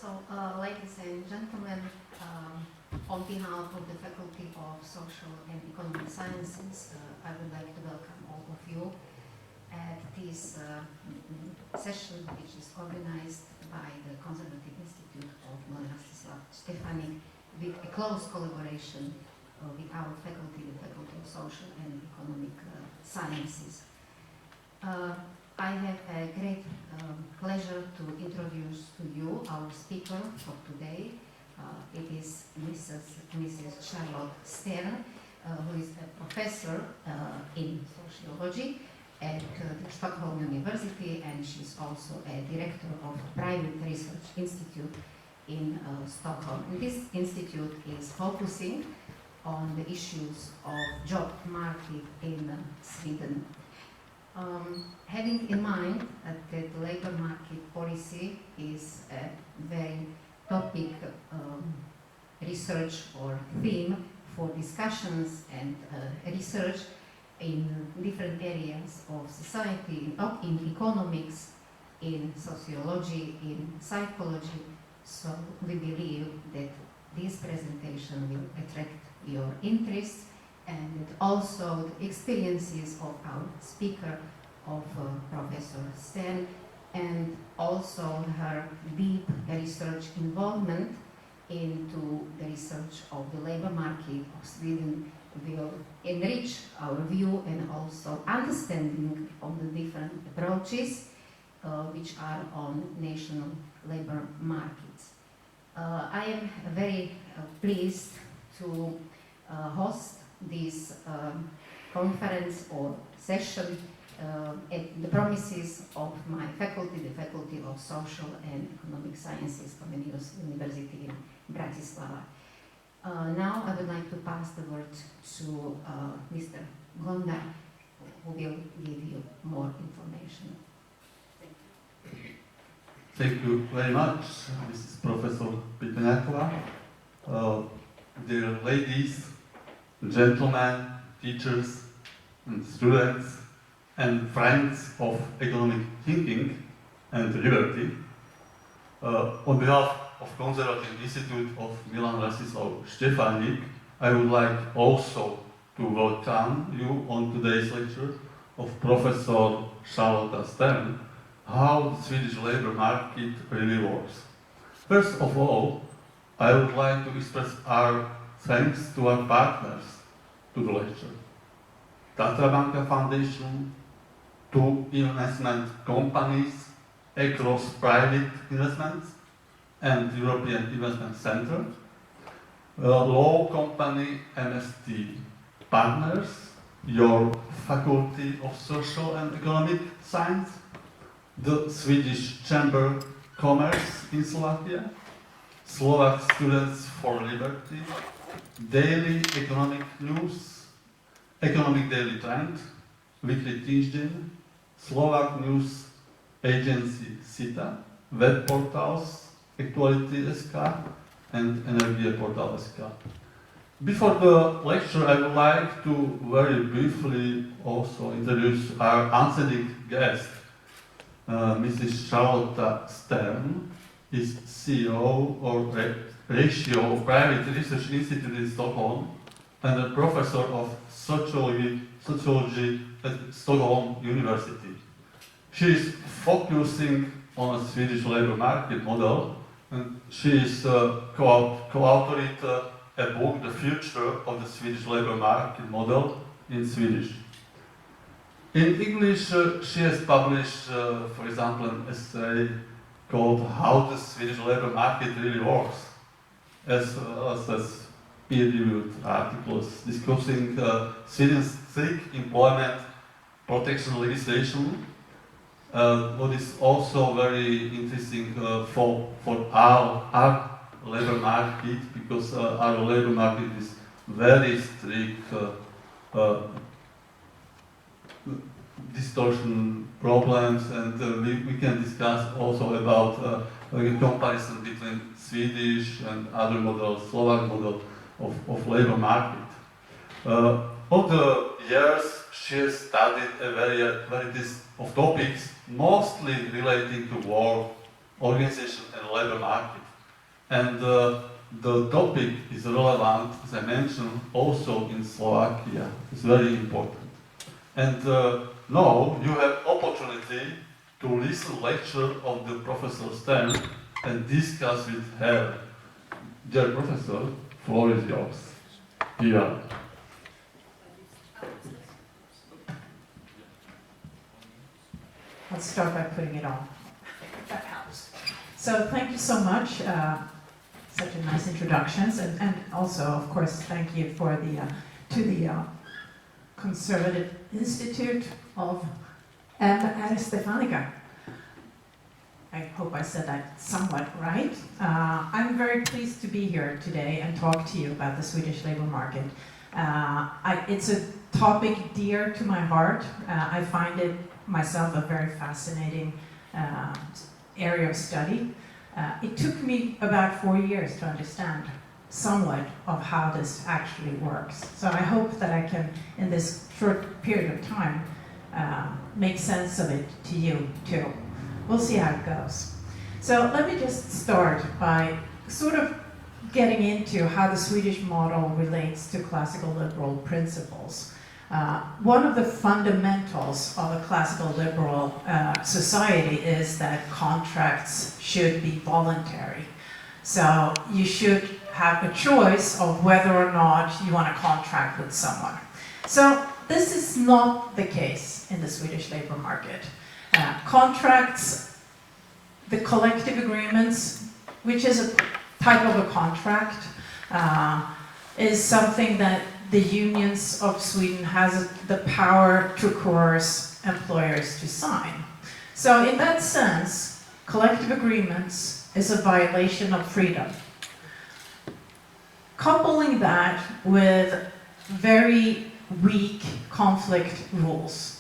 Ladies and gentlemen, on behalf of the Faculty of Social and Economic Sciences, I would like to welcome all of you at this session, which is organized by the Conservative Institute of Stefanik, with a close collaboration with our faculty, the Faculty of Social and Economic Sciences. I have a great pleasure to introduce to you our speaker for today. It is Mrs. Charlotta Stern, who is a professor in sociology at the Stockholm University, and she's also a director of a private research institute in Stockholm. And this institute is focusing on the issues of job market in Sweden. Having in mind that the labor market policy is a very topic research or theme for discussions and research in different areas of society, in economics, in sociology, in psychology. So we believe that this presentation will attract your interest, and also the experiences of our speaker, of Professor Stern, and also her deep research involvement into the research of the labor market of Sweden will enrich our view and also understanding of the different approaches which are on national labor markets. I am very pleased to host this conference or session at the premises of my faculty, the Faculty of Social and Economic Sciences from the University in Bratislava. Now I would like to pass the word to Mr. Gonda, who will give you more information. Thank you. Thank you very much, Mrs. Professor Pitoňáková. Dear ladies, gentlemen, teachers, and students, and friends of economic thinking and liberty, on behalf of Conservative Institute of Milan Rastislav Stefanik, I would like also to welcome you on today's lecture of Professor Charlotta Stern, how the Swedish labor market really works. First of all, I would like to express our thanks to our partners to the lecture. Tatra Banka Foundation, two investment companies across private investments and European Investment Center, law company MST Partners, your Faculty of Social and Economic Science, the Swedish Chamber of Commerce in Slovakia, Slovak Students for Liberty, Daily Economic News, Economic Daily Trend, Weekly Týždeň, Slovak News Agency SITA, web portals Aktuality.sk and Energie Portal.sk. Before the lecture, I would like to very briefly also introduce our onstage guest, Mrs. Charlotta Stern, is CEO or ratio of Private Research Institute in Stockholm and a professor of sociology at Stockholm University. She is focusing on a Swedish labor market model, and she is co-authored a book, The Future of the Swedish Labor Market Model in Swedish. In English, she has published, for example, an essay called How the Swedish Labor Market Really Works, as well as peer-reviewed articles discussing Sweden's strict employment protection legislation, what is also very interesting for our labor market, because our labor market is very strict distortion problems, and we can discuss also about a comparison between Swedish and other models, Slovak model of labor market. Over the years, she has studied a variety of topics, mostly relating to war organization and labor market. And the topic is relevant, as I mentioned, also in Slovakia. It's very important. And now you have opportunity to listen lecture of the Professor Stern and discuss with her. Dear Professor, floor is yours. Here. Let's start by putting it on. That helps. So thank you so much. Such a nice introductions, and also, of course, thank you for to the Conservative Institute of Stefanika. I hope I said that somewhat right. I'm very pleased to be here today and talk to you about the Swedish labor market. It's a topic dear to my heart. I find it myself a very fascinating area of study. It took me about 4 years to understand somewhat of how this actually works. So I hope that I can, in this short period of time, make sense of it to you too. We'll see how it goes. So let me just start by sort of getting into how the Swedish model relates to classical liberal principles. One of the fundamentals of a classical liberal society is that contracts should be voluntary. So you should have a choice of whether or not you want to contract with someone. So this is not the case in the Swedish labor market. Contracts, the collective agreements, which is a type of a contract, is something that the unions of Sweden has the power to coerce employers to sign. So in that sense, collective agreements is a violation of freedom. Coupling that with very weak conflict rules.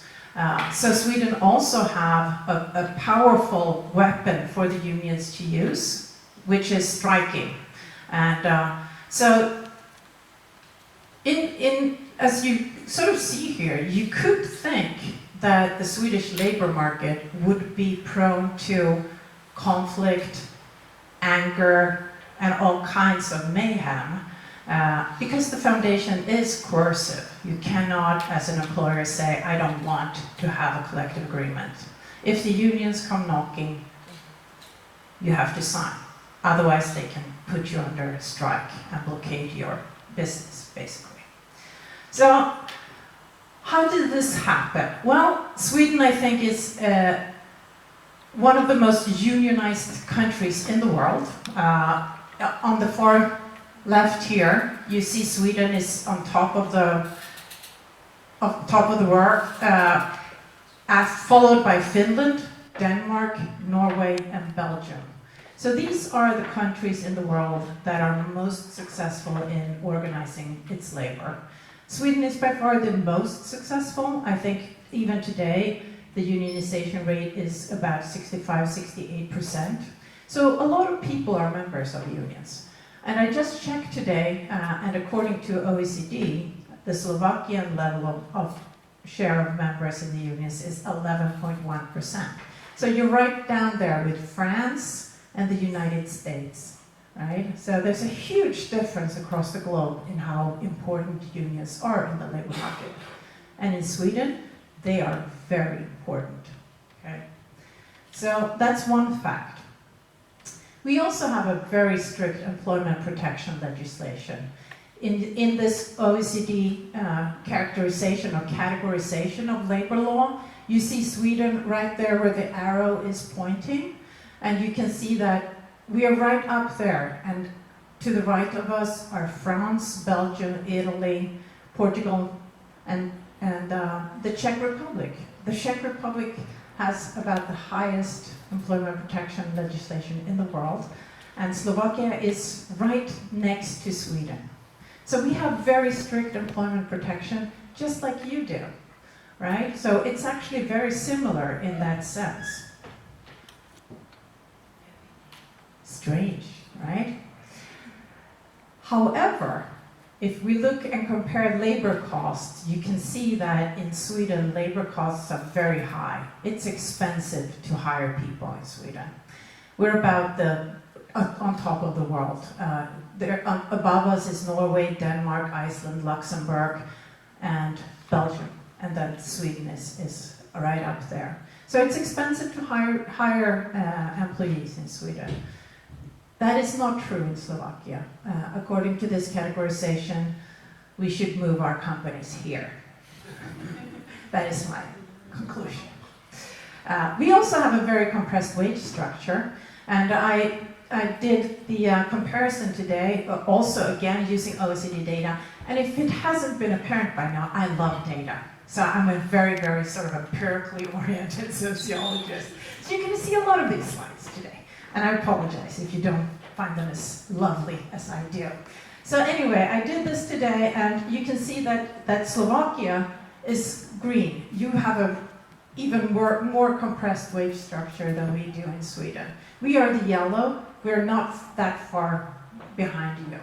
So Sweden also have a powerful weapon for the unions to use, which is striking. And so as you sort of see here, you could think that the Swedish labor market would be prone to conflict, anger, and all kinds of mayhem, because the foundation is coercive. You cannot, as an employer, say, I don't want to have a collective agreement. If the unions come knocking, you have to sign. Otherwise, they can put you under strike and blockade your business, basically. So, how did this happen? Well, Sweden, I think, is one of the most unionized countries in the world. On the far left here, you see Sweden is on top of the world, followed by Finland, Denmark, Norway, and Belgium. So these are the countries in the world that are most successful in organizing its labor. Sweden is by far the most successful. I think even today, the unionization rate is about 65–68%. So a lot of people are members of unions. And I just checked today, and according to OECD, the Slovakian level of share of members in the unions is 11.1%. So you're right down there with France and the United States, right? So there's a huge difference across the globe in how important unions are in the labor market. And in Sweden, they are very important, okay? So that's one fact. We also have a very strict employment protection legislation. In this OECD characterization or categorization of labor law, you see Sweden right there where the arrow is pointing, and you can see that we are right up there, and to the right of us are France, Belgium, Italy, Portugal, and the Czech Republic. The Czech Republic has about the highest employment protection legislation in the world, and Slovakia is right next to Sweden. So we have very strict employment protection, just like you do, right? So it's actually very similar in that sense. Strange, right? However, if we look and compare labor costs, you can see that in Sweden, labor costs are very high. It's expensive to hire people in Sweden. we're about on top of the world. Above us is Norway, Denmark, Iceland, Luxembourg, and Belgium, and then Sweden is right up there. So it's expensive to hire employees in Sweden. That is not true in Slovakia. According to this categorization, we should move our companies here. That is my conclusion. We also have a very compressed wage structure, and I did the comparison today, also again using OECD data, and if it hasn't been apparent by now, I love data. So I'm a very, very sort of empirically oriented sociologist. So you're going to see a lot of these slides today, and I apologize if you don't find them as lovely as I do. So anyway, I did this today, and you can see that Slovakia is green. You have a even more compressed wage structure than we do in Sweden. We are the yellow. We're not that far behind you.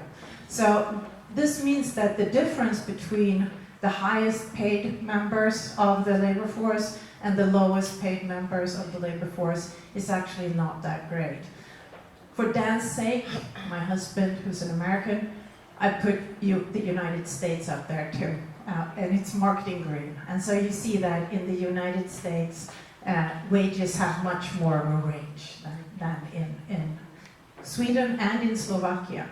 So this means that the difference between the highest paid members of the labor force and the lowest paid members of the labor force is actually not that great. For Dan's sake, my husband, who's an American, I put the United States up there too, and it's marked in green. And so you see that in the United States, wages have much more of a range than in Sweden and in Slovakia.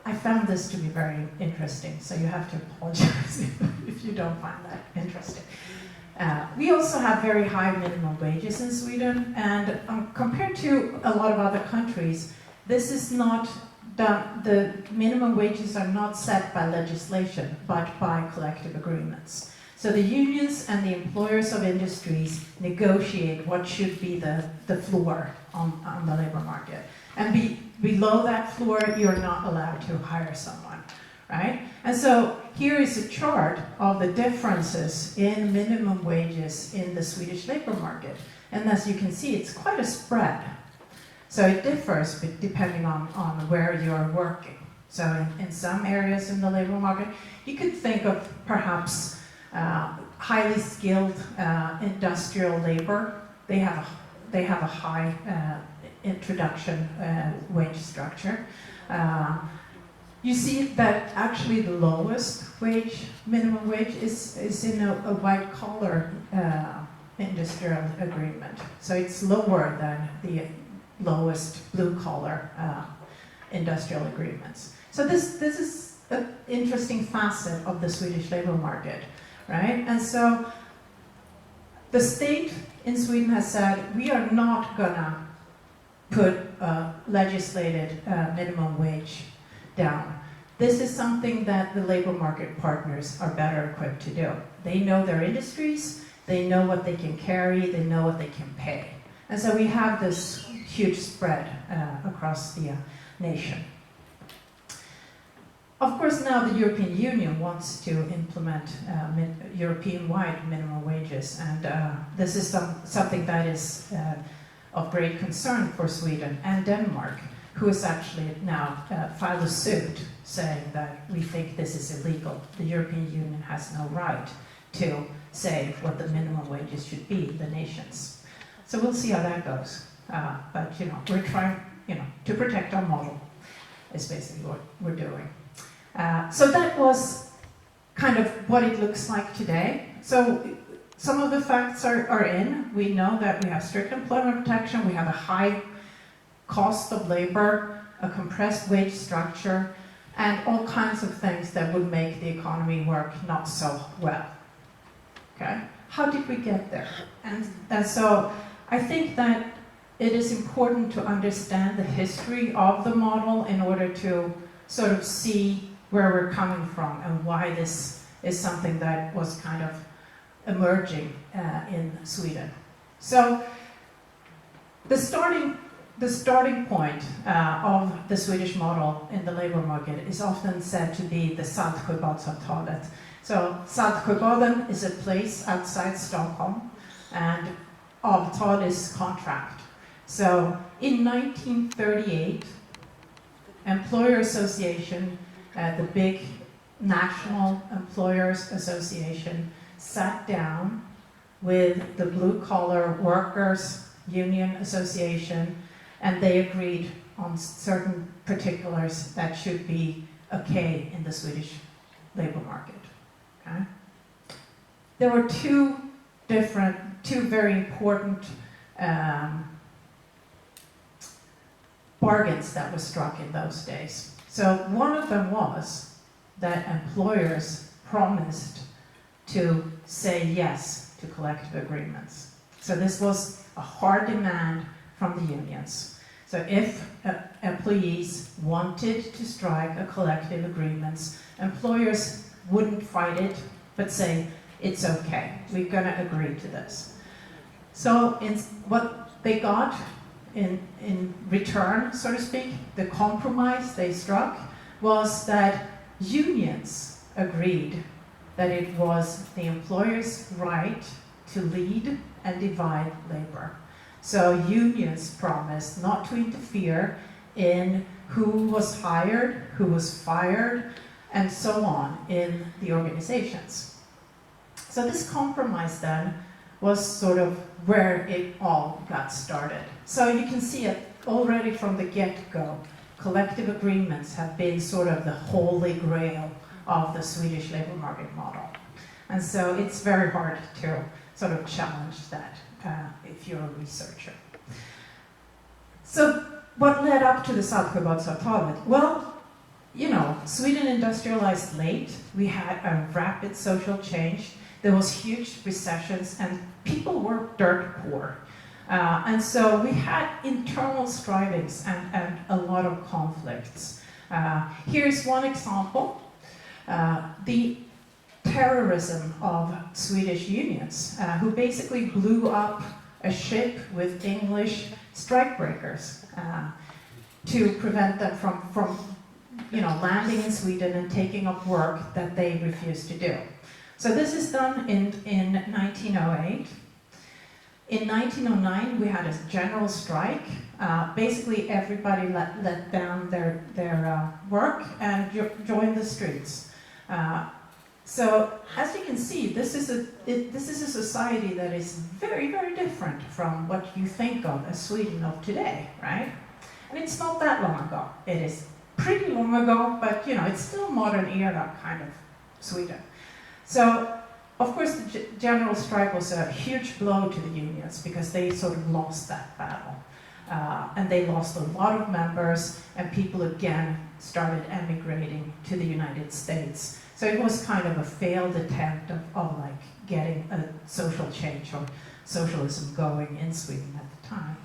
I found this to be very interesting, so you have to apologize if you don't find that interesting. We also have very high minimum wages in Sweden, and compared to a lot of other countries, this is not done, the minimum wages are not set by legislation, but by collective agreements. So the unions and the employers of industries negotiate what should be the floor on the labor market. And below that floor, you're not allowed to hire someone, right? And so here is a chart of the differences in minimum wages in the Swedish labor market. And as you can see, it's quite a spread. So it differs depending on where you're working. So in some areas in the labor market, you could think of perhaps highly skilled industrial labor. They have a high introduction wage structure. You see that actually the lowest minimum wage is in a white collar industrial agreement. So it's lower than the lowest blue collar industrial agreements. So this is an interesting facet of the Swedish labor market, right? And so the state in Sweden has said, we are not gonna put a legislated minimum wage down. This is something that the labor market partners are better equipped to do. They know their industries, they know what they can carry, they know what they can pay. And so we have this huge spread across the nation. Of course, now the European Union wants to implement European-wide minimum wages, and this is something that is of great concern for Sweden and Denmark, who has actually now filed a suit saying that we think this is illegal. The European Union has no right to say what the minimum wages should be, the nations. So we'll see how that goes. But we're trying, to protect our model, is basically what we're doing. So that was kind of what it looks like today. So some of the facts are in. We know that we have strict employment protection, we have a high cost of labor, a compressed wage structure, and all kinds of things that would make the economy work not so well. Okay? How did we get there? And so I think that it is important to understand the history of the model in order to sort of see where we're coming from and why this is something that was kind of emerging in Sweden. So the starting point of the Swedish model in the labor market is often said to be the Saltsjöbadsavtalet. So Saltsjöbaden is a place outside Stockholm, and avtal is contract. So in 1938, Employer Association, the big National Employers Association, sat down with the blue-collar workers, union association, and they agreed on certain particulars that should be okay in the Swedish labor market. Okay? There were two very important bargains that were struck in those days. So one of them was that employers promised to say yes to collective agreements. So this was a hard demand from the unions. So if employees wanted to strike a collective agreement, employers wouldn't fight it, but say, it's okay, we're gonna agree to this. So what they got in return, so to speak, the compromise they struck was that unions agreed that it was the employer's right to lead and divide labor. So unions promised not to interfere in who was hired, who was fired, and so on in the organizations. So this compromise then was sort of where it all got started. So you can see it already from the get-go. Collective agreements have been sort of the holy grail of the Swedish labor market model. And so it's very hard to sort of challenge that if you're a researcher. So what led up to the Saltsjöbadsavtalet? Well, you know, Sweden industrialized late. We had a rapid social change. There was huge recessions and people were dirt poor. And so we had internal strivings and a lot of conflicts. Here's one example. The terrorism of Swedish unions, who basically blew up a ship with English strikebreakers to prevent them from landing in Sweden and taking up work that they refused to do. So this is done in 1908. In 1909, we had a general strike. Basically, everybody let down their work and joined the streets. So, as you can see, this is a society that is very, very different from what you think of as Sweden of today, right? And it's not that long ago. It is pretty long ago, but it's still modern era kind of Sweden. So, of course, the general strike was a huge blow to the unions because they sort of lost that battle. And they lost a lot of members, and people again started emigrating to the United States. So it was kind of a failed attempt of like getting a social change or socialism going in Sweden at the time.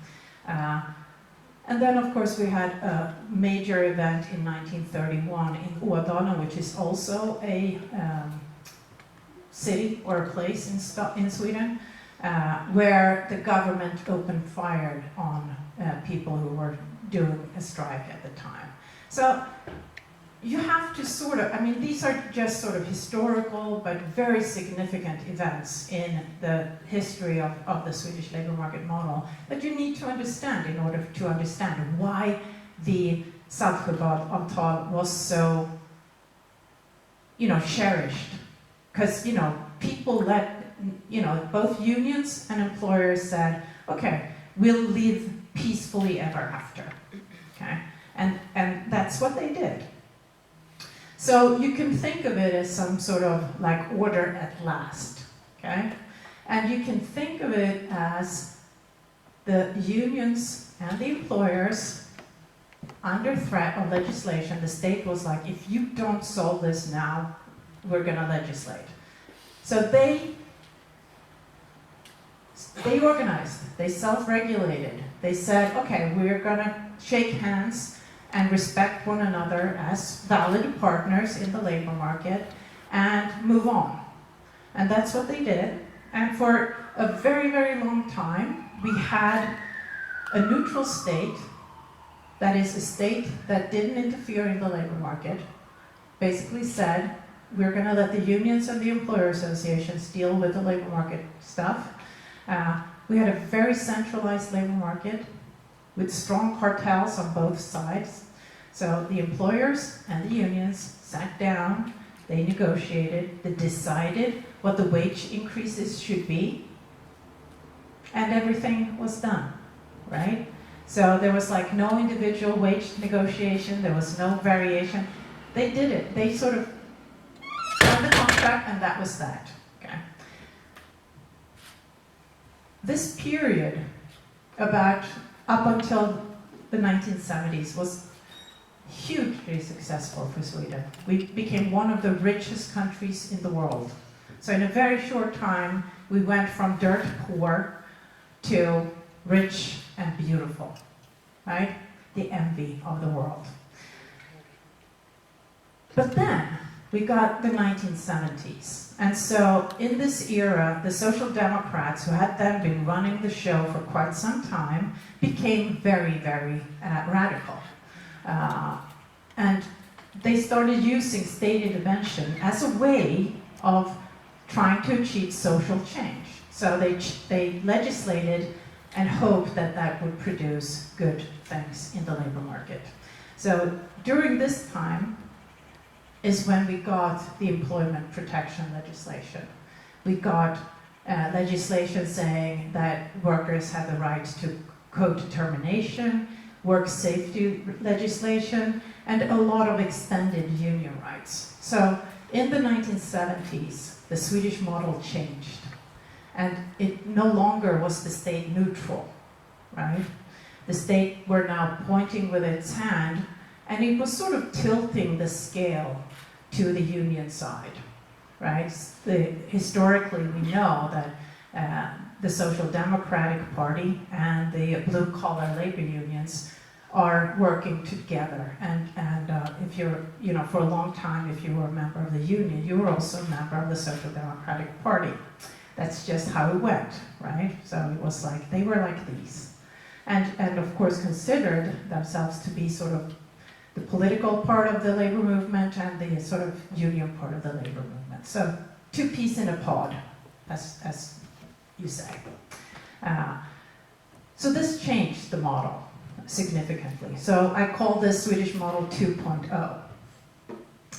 And then, of course, we had a major event in 1931 in Úvodné, which is also a city or a place in Sweden, where the government opened fire on people who were doing a strike at the time. So you have to these are just sort of historical but very significant events in the history of the Swedish labor market model that you need to understand in order to understand why the Saltsjöbadsavtal was so, cherished. Because, people both unions and employers said, okay, we'll live peacefully ever after, okay? And that's what they did. So you can think of it as some sort of like order at last, okay? And you can think of it as the unions and the employers under threat of legislation. The state was like, if you don't solve this now, we're gonna legislate. So they organized, they self-regulated. They said, okay, we're gonna shake hands and respect one another as valid partners in the labor market and move on. And that's what they did. And for a very, very long time, we had a neutral state, that is a state that didn't interfere in the labor market, basically said, we're going to let the unions and the employer associations deal with the labor market stuff. We had a very centralized labor market with strong cartels on both sides. So the employers and the unions sat down, they negotiated, they decided what the wage increases should be, and everything was done. right? So there was like no individual wage negotiation, there was no variation. They did it. They sort of signed the contract, and that was that. Okay. This period, about up until the 1970s, was hugely successful for Sweden. We became one of the richest countries in the world. So in a very short time, we went from dirt poor to rich and beautiful, right? The envy of the world. But then we got the 1970s. And so in this era, the Social Democrats, who had then been running the show for quite some time, became very, very radical. And they started using state intervention as a way of trying to achieve social change. So they legislated and hoped that that would produce good things in the labor market. So during this time is when we got the employment protection legislation. We got legislation saying that workers have the right to co-determination, work safety legislation, and a lot of extended union rights. So in the 1970s, the Swedish model changed. And it no longer was the state neutral, right? The state were now pointing with its hand, and it was sort of tilting the scale to the union side, right? Historically, we know that the Social Democratic Party and the blue-collar labor unions are working together. And if you're, for a long time, if you were a member of the union, you were also a member of the Social Democratic Party. That's just how it went, right? So it was like, they were like these. And of course considered themselves to be sort of the political part of the labor movement and the sort of union part of the labor movement. So two peas in a pod, as you say. So this changed the model significantly. So I call this Swedish model 2.0.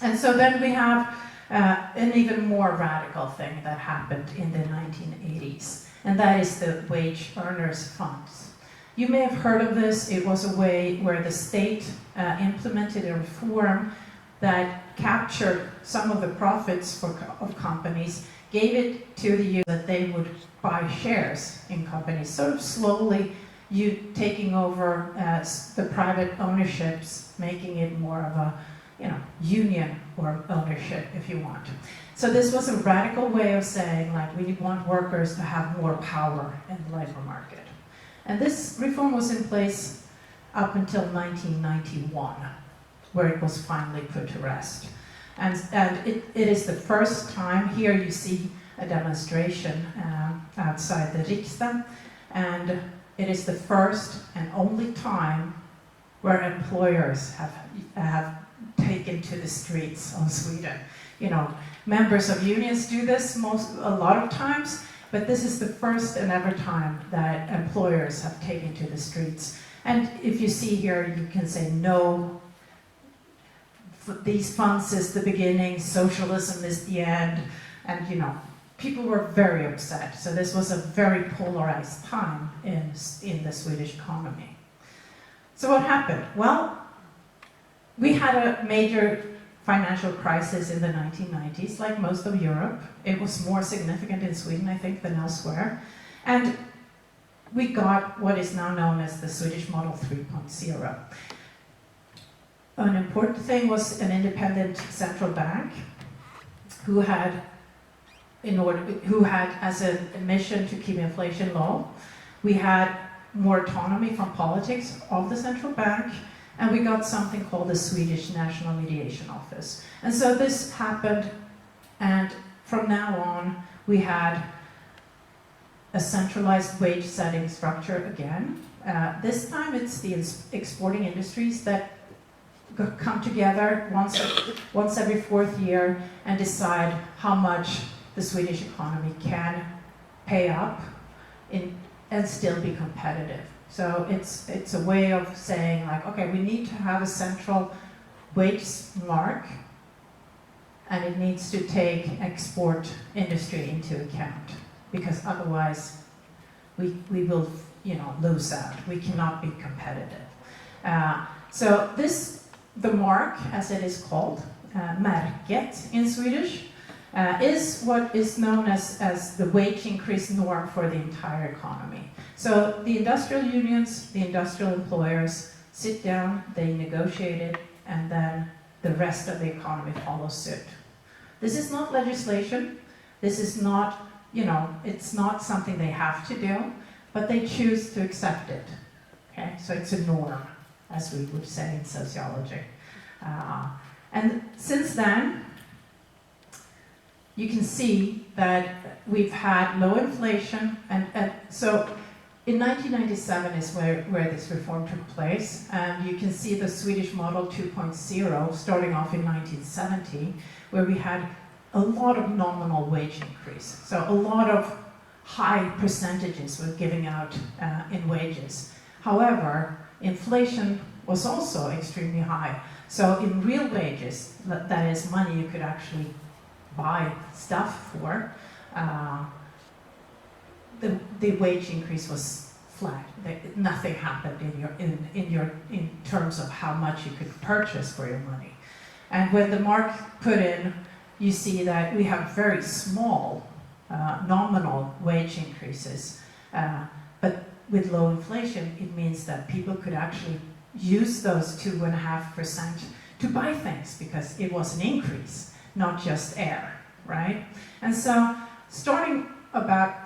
And so then we have an even more radical thing that happened in the 1980s, and that is the wage earners funds. You may have heard of this. It was a way where the state implemented a reform that captured some of the profits of companies, gave it to the youth that they would buy shares in companies, sort of slowly you taking over the private ownerships, making it more of a union or ownership, if you want. So this was a radical way of saying, like, we want workers to have more power in the labor market. And this reform was in place up until 1991, where it was finally put to rest. And it is the first time, here you see a demonstration outside the Riksdag, and it is the first and only time where employers have taken to the streets of Sweden. Members of unions do this a lot of times, but this is the first and ever time that employers have taken to the streets. And if you see here, you can say no, these funds is the beginning, socialism is the end, and people were very upset. So this was a very polarized time in the Swedish economy. So what happened? Well, we had a major financial crisis in the 1990s, like most of Europe. It was more significant in Sweden, I think, than elsewhere. And we got what is now known as the Swedish Model 3.0. An important thing was an independent central bank who had as a mission to keep inflation low. We had more autonomy from politics of the central bank, and we got something called the Swedish National Mediation Office. And so this happened, and from now on, we had a centralized wage setting structure again. This time it's the exporting industries that come together once every fourth year and decide how much the Swedish economy can pay up and still be competitive. So it's a way of saying, like, okay, we need to have a central wage mark, and it needs to take export industry into account, because otherwise we will, lose out. We cannot be competitive. So the mark, as it is called, märket in Swedish, is what is known as the wage increase norm for the entire economy. So the industrial unions, the industrial employers sit down, they negotiate it, and then the rest of the economy follows suit. This is not legislation. This is not, it's not something they have to do, but they choose to accept it. Okay, so it's a norm, as we would say in sociology. And since then, you can see that we've had low inflation, and so in 1997 is where this reform took place, and you can see the Swedish model 2.0 starting off in 1970, where we had a lot of nominal wage increase. So a lot of high percentages were giving out in wages. However, inflation was also extremely high. So in real wages, that is money you could actually buy stuff for, the wage increase was flat. Nothing happened in terms of how much you could purchase for your money. And when the mark put in, you see that we have very small nominal wage increases, but with low inflation, it means that people could actually use those 2.5% to buy things because it was an increase, not just air, right? And so starting about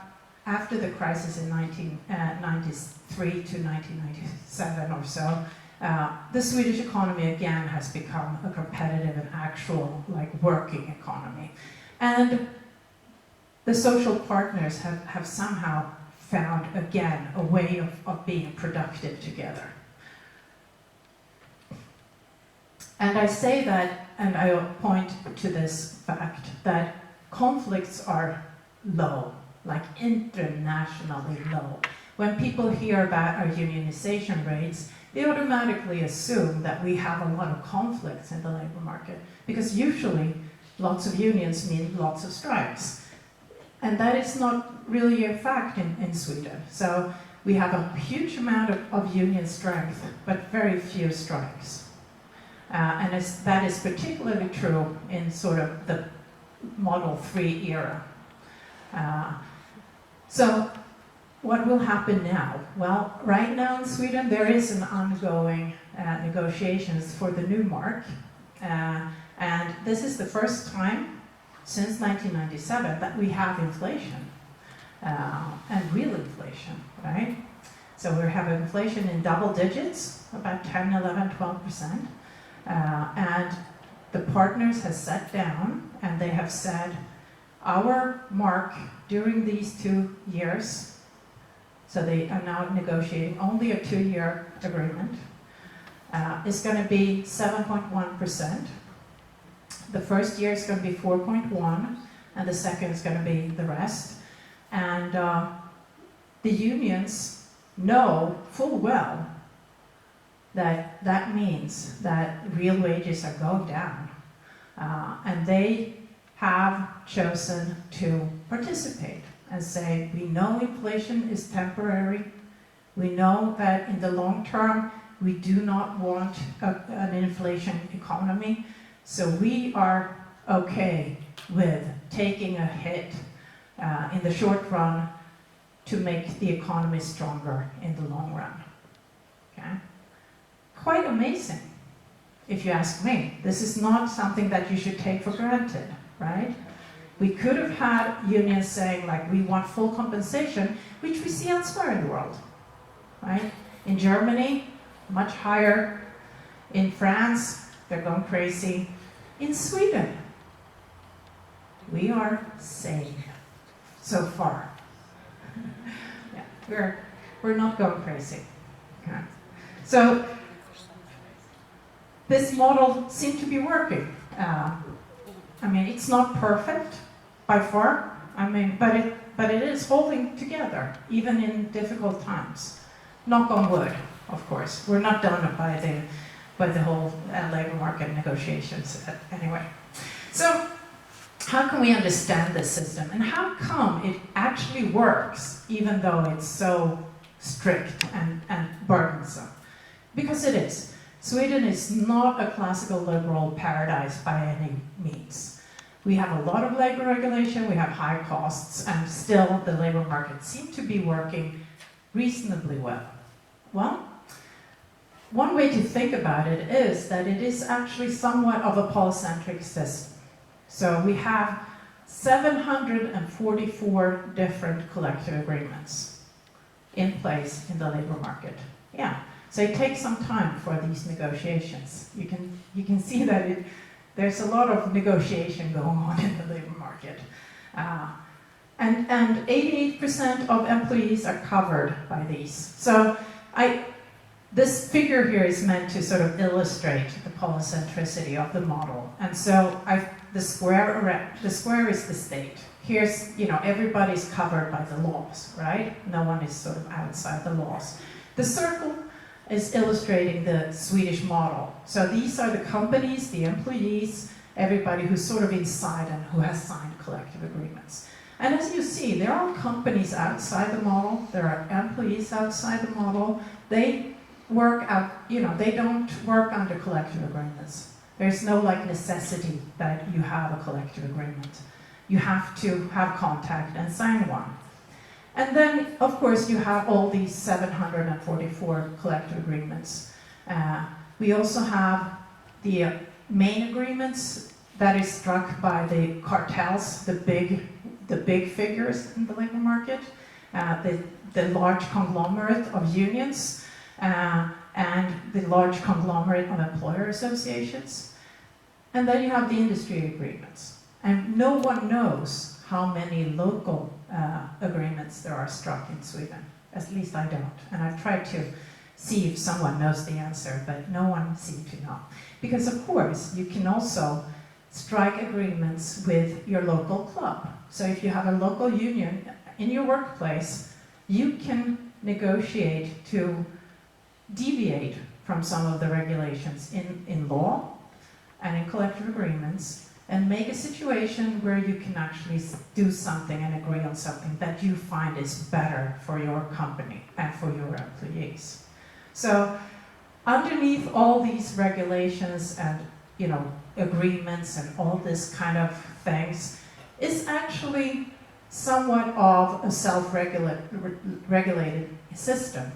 after the crisis in 1993 to 1997 or so, the Swedish economy again has become a competitive and actual working economy. And the social partners have somehow found again a way of being productive together. And I say that, and I point to this fact, that conflicts are low, like internationally low. When people hear about our unionization rates, they automatically assume that we have a lot of conflicts in the labor market, because usually lots of unions mean lots of strikes. And that is not really a fact in Sweden. So we have a huge amount of union strength, but very few strikes. And that is particularly true in sort of the Model 3 era. So what will happen now? Well, right now in Sweden there is an ongoing negotiations for the new mark. And this is the first time since 1997 that we have inflation, and real inflation, right? So we have inflation in double digits, about 10, 11, 12%. And the partners have sat down and they have said, our mark during these 2 years, so they are now negotiating only a 2-year agreement, is going to be 7.1%. The first year is going to be 4.1, and the second is going to be the rest. And the unions know full well that that means that real wages are going down. And they have chosen to participate and say, we know inflation is temporary. We know that in the long term, we do not want an inflation economy. So we are okay with taking a hit in the short run to make the economy stronger in the long run. Okay? Quite amazing, if you ask me. This is not something that you should take for granted, right? We could have had unions saying, like, we want full compensation, which we see elsewhere in the world, right? In Germany, much higher. In France, they're going crazy. In Sweden, we are safe so far. Yeah, we're not going crazy. Okay. So this model seemed to be working. I mean, it's not perfect by far. I mean, but it is holding together even in difficult times. Knock on wood, of course. We're not done by the whole labor market negotiations anyway. So how can we understand this system, and how come it actually works even though it's so strict and burdensome. Because it is. Sweden is not a classical liberal paradise by any means. We have a lot of labor regulation, we have high costs, and still the labor market seems to be working reasonably well. Well, one way to think about it is that it is actually somewhat of a polycentric system. So we have 744 different collective agreements in place in the labor market. Yeah, so it takes some time for these negotiations. You can see that there's a lot of negotiation going on in the labor market. And 88% of employees are covered by these. So this figure here is meant to sort of illustrate the polycentricity of the model. And so the square is the state. Here's, everybody's covered by the laws, right? No one is sort of outside the laws. The circle is illustrating the Swedish model. So these are the companies, the employees, everybody who's sort of inside and who has signed collective agreements. And as you see, there are companies outside the model, there are employees outside the model. They work out, they don't work under collective agreements. There's no necessity that you have a collective agreement. You have to have contact and sign one. And then, of course, you have all these 744 collective agreements. We also have the main agreements that is struck by the cartels, the big figures in the labor market, the large conglomerate of unions, and the large conglomerate of employer associations. And then you have the industry agreements. And no one knows how many local agreements there are struck in Sweden. At least I don't. And I've tried to see if someone knows the answer, but no one seems to know. Because of course, you can also strike agreements with your local club. So if you have a local union in your workplace, you can negotiate to deviate from some of the regulations in law and in collective agreements, and make a situation where you can actually do something and agree on something that you find is better for your company and for your employees. So underneath all these regulations and agreements and all this kind of things is actually somewhat of a self-regulated system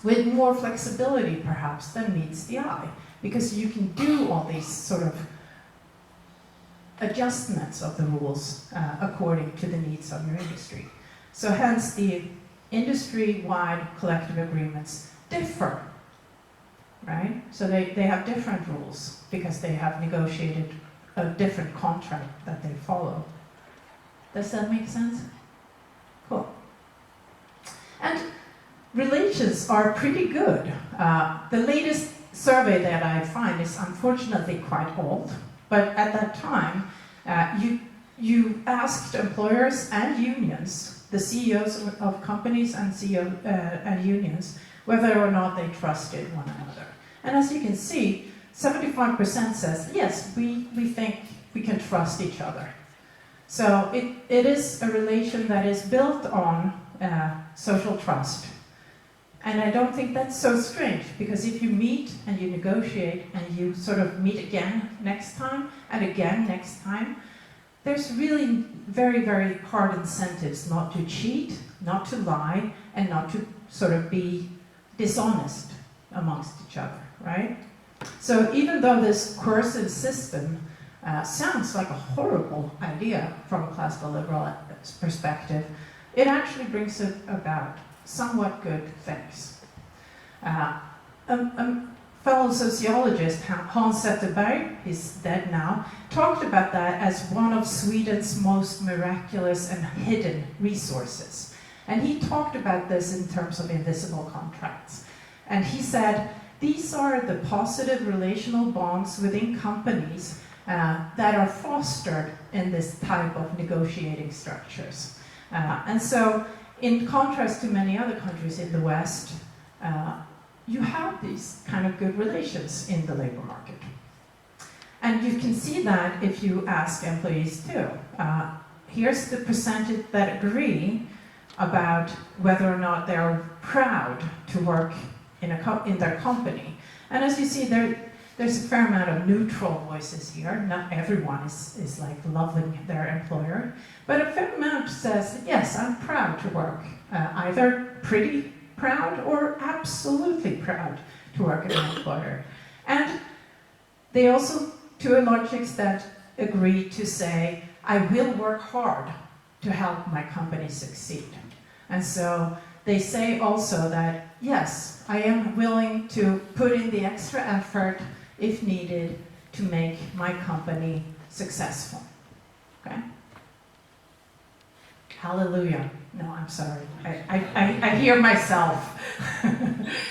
with more flexibility perhaps than meets the eye, because you can do all these sort of adjustments of the rules according to the needs of your industry. So hence the industry-wide collective agreements differ, right? So they have different rules because they have negotiated a different contract that they follow. Does that make sense? Cool. And relations are pretty good. The latest survey that I find is unfortunately quite old, but at that time, you asked employers and unions, the CEOs of companies and and unions, whether or not they trusted one another. And as you can see, 75% says, yes, we think we can trust each other. So it is a relation that is built on social trust. And I don't think that's so strange, because if you meet and you negotiate and you sort of meet again next time and again next time, there's really very, very hard incentives not to cheat, not to lie, and not to sort of be dishonest amongst each other, right? So even though this coercive system sounds like a horrible idea from a classical liberal perspective, it actually brings about somewhat good things. A fellow sociologist, Hans Zetterberg, he's dead now, talked about that as one of Sweden's most miraculous and hidden resources. And he talked about this in terms of invisible contracts. And he said, these are the positive relational bonds within companies that are fostered in this type of negotiating structures. And so, in contrast to many other countries in the West, you have these kind of good relations in the labor market. And you can see that if you ask employees too. Here's the percentage that agree about whether or not they're proud to work in their company. And as you see, there's a fair amount of neutral voices here. Not everyone is like loving their employer, but a fair amount says, yes, I'm proud to work, either pretty proud or absolutely proud to work at an employer. And they also, to a large extent, agree to say, I will work hard to help my company succeed. And so they say also that, yes, I am willing to put in the extra effort if needed to make my company successful. Okay? Hallelujah. No, I'm sorry. I hear myself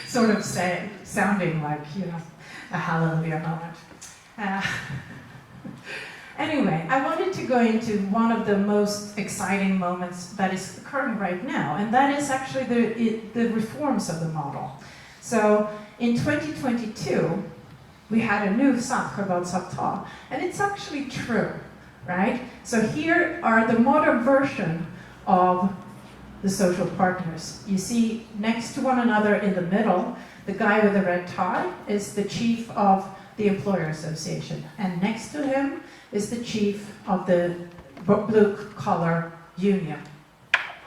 sort of sounding like, a hallelujah moment. Anyway, I wanted to go into one of the most exciting moments that is occurring right now, and that is actually the reforms of the model. So in 2022, we had a new samarbetsavtal, and it's actually true, right? So here are the modern version of the social partners. You see next to one another in the middle, the guy with the red tie is the chief of the employer association, and next to him is the chief of the blue-collar union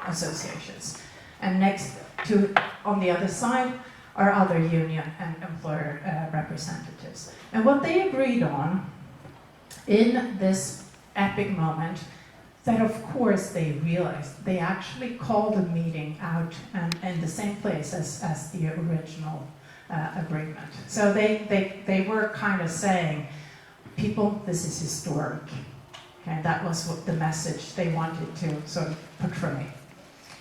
associations. And next to, on the other side, are other union and employer representatives. And what they agreed on in this epic moment, that of course they realized, they actually called the meeting out and in the same place as the original agreement. So they were kind of saying, people, this is historic. And that was what the message they wanted to sort of portray.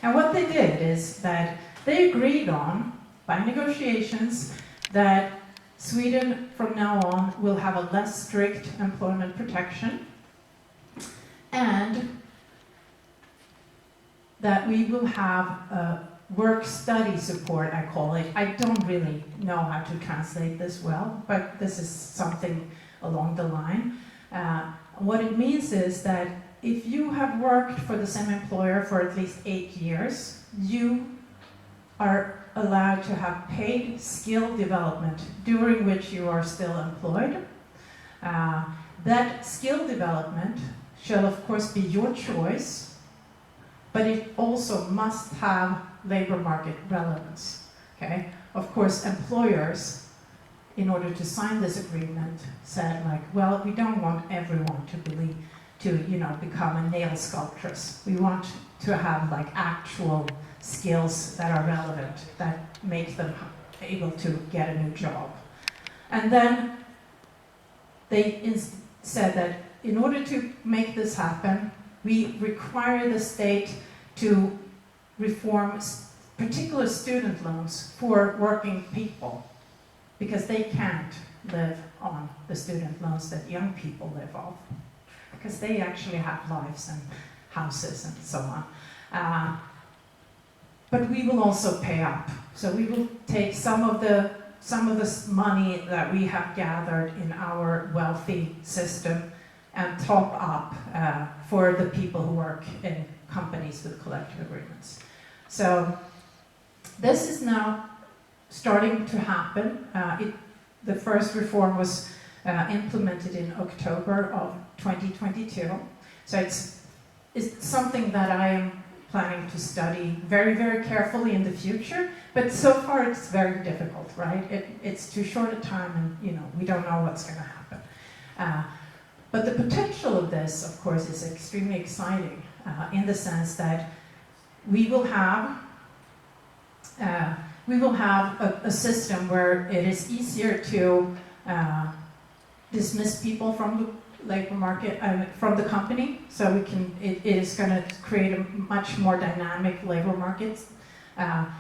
And what they did is that they agreed on, by negotiations, that Sweden from now on will have a less strict employment protection, and that we will have a work-study support, I call it. I don't really know how to translate this well, but this is something along the line. What it means is that if you have worked for the same employer for at least 8 years, you are allowed to have paid skill development during which you are still employed. That skill development shall of course be your choice, but it also must have labor market relevance. Okay? Of course, employers, in order to sign this agreement, said like, well, we don't want everyone to become a nail sculptress. We want to have like actual skills that are relevant, that make them able to get a new job. And then they said that in order to make this happen, we require the state to reform particular student loans for working people, because they can't live on the student loans that young people live off, because they actually have lives and houses and so on. But we will also pay up. So we will take some of the money that we have gathered in our wealthy system and top up for the people who work in companies with collective agreements. So this is now starting to happen. The first reform was implemented in October of 2022. So it's something that I am planning to study very, very carefully in the future, but so far it's very difficult, right? It's too short a time, and we don't know what's going to happen. But the potential of this, of course, is extremely exciting in the sense that we will have a system where it is easier to dismiss people from the labor market, from the company, so it is going to create a much more dynamic labor market,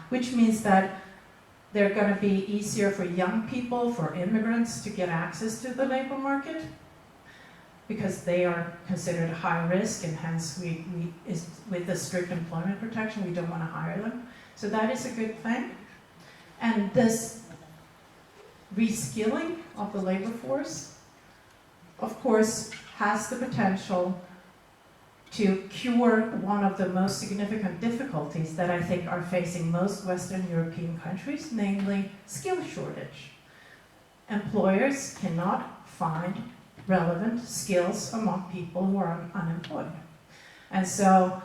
which means that they're going to be easier for young people, for immigrants to get access to the labor market, because they are considered high risk, and hence with the strict employment protection, we don't want to hire them. So that is a good thing. And this reskilling of the labor force, of course, has the potential to cure one of the most significant difficulties that I think are facing most Western European countries, namely skill shortage. Employers cannot find relevant skills among people who are unemployed. And so,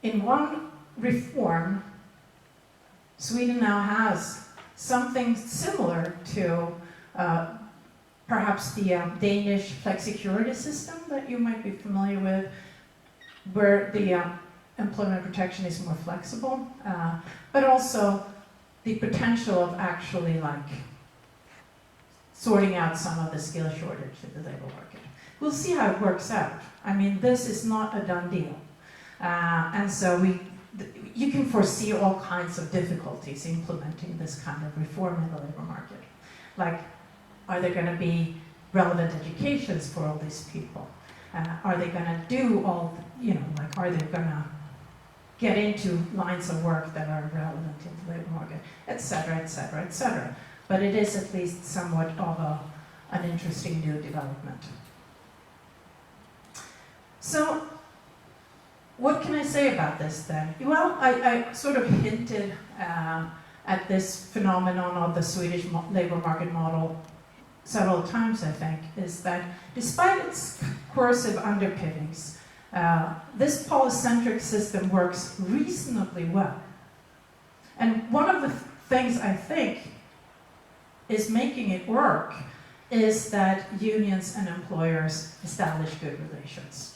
in one reform, Sweden now has something similar to perhaps the Danish flexicurity system that you might be familiar with, where the employment protection is more flexible, but also the potential of actually like sorting out some of the skill shortage in the labor market. We'll see how it works out. I mean, this is not a done deal. And so you can foresee all kinds of difficulties implementing this kind of reform in the labor market. Like, are there going to be relevant educations for all these people? Are they going to do all, like, are they going to get into lines of work that are relevant in the labor market, et cetera, et cetera, et cetera. But it is at least somewhat of an interesting new development. So, what can I say about this then? Well, I sort of hinted at this phenomenon of the Swedish labor market model several times, I think, is that despite its coercive underpinnings, this polycentric system works reasonably well. And one of the things I think is making it work is that unions and employers establish good relations.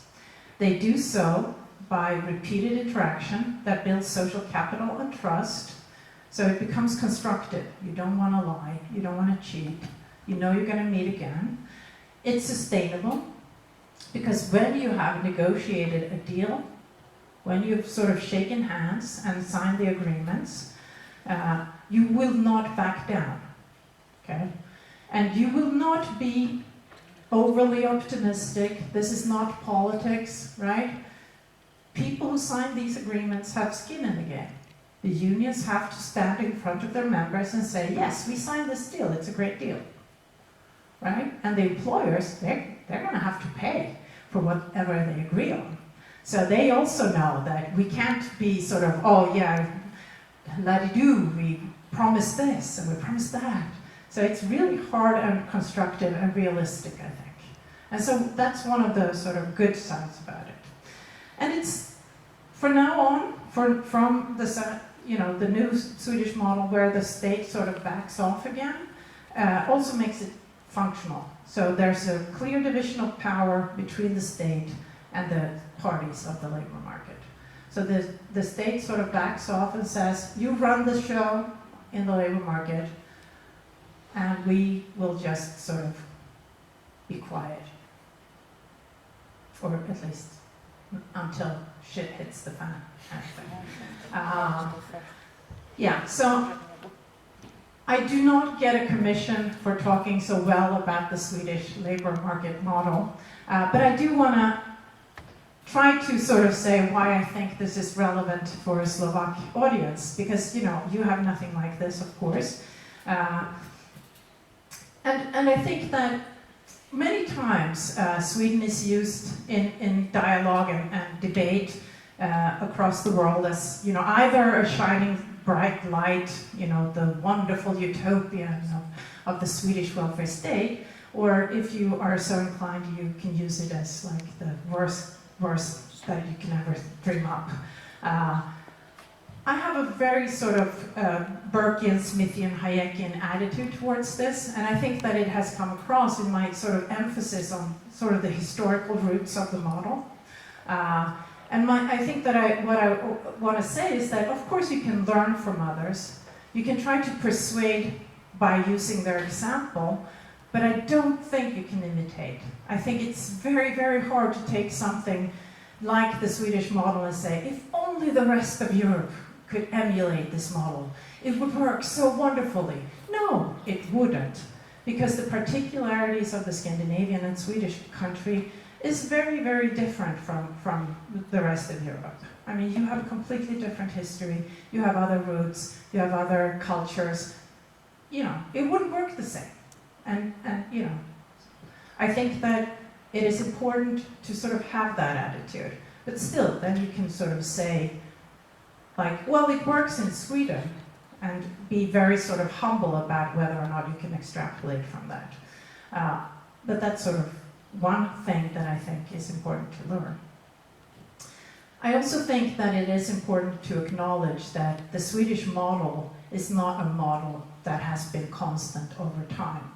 They do so by repeated interaction that builds social capital and trust, so it becomes constructive. You don't want to lie, you don't want to cheat, you know you're going to meet again. It's sustainable, because when you have negotiated a deal, when you've sort of shaken hands and signed the agreements, you will not back down, okay? And you will not be overly optimistic. This is not politics, right? People who sign these agreements have skin in the game. The unions have to stand in front of their members and say, yes, we signed this deal, it's a great deal, right? And the employers, they're going to have to pay for whatever they agree on. So they also know that we can't be sort of, oh yeah, la-di-do, we promised this and we promised that. So it's really hard and constructive and realistic, I think. And so that's one of the sort of good sides about it. And it's, for now on, from the, the new Swedish model where the state sort of backs off again, also makes it functional. So there's a clear division of power between the state and the parties of the labor market. So the state sort of backs off and says, you run the show in the labor market, and we will just sort of be quiet. Or at least until shit hits the fan. Yeah, so I do not get a commission for talking so well about the Swedish labor market model, but I do want to try to sort of say why I think this is relevant for a Slovak audience, because, you have nothing like this, of course. And I think that many times Sweden is used in dialogue and debate across the world as, either a shining bright light, the wonderful utopia of the Swedish welfare state, or if you are so inclined, you can use it as like the worst that you can ever dream up. I have a very sort of Burkean, Smithian, Hayekian attitude towards this, and I think that it has come across in my sort of emphasis on sort of the historical roots of the model. And I think that what I want to say is that, of course, you can learn from others. You can try to persuade by using their example, but I don't think you can imitate. I think it's very, very hard to take something like the Swedish model and say, if only the rest of Europe could emulate this model, it would work so wonderfully. No, it wouldn't, because the particularities of the Scandinavian and Swedish country is very, very different from the rest of Europe. I mean, you have a completely different history, you have other roots, you have other cultures. It wouldn't work the same. And I think that it is important to sort of have that attitude. But still, then you can sort of say, like, well, it works in Sweden, and be very sort of humble about whether or not you can extrapolate from that. But that's sort of one thing that I think is important to learn. I also think that it is important to acknowledge that the Swedish model is not a model that has been constant over time.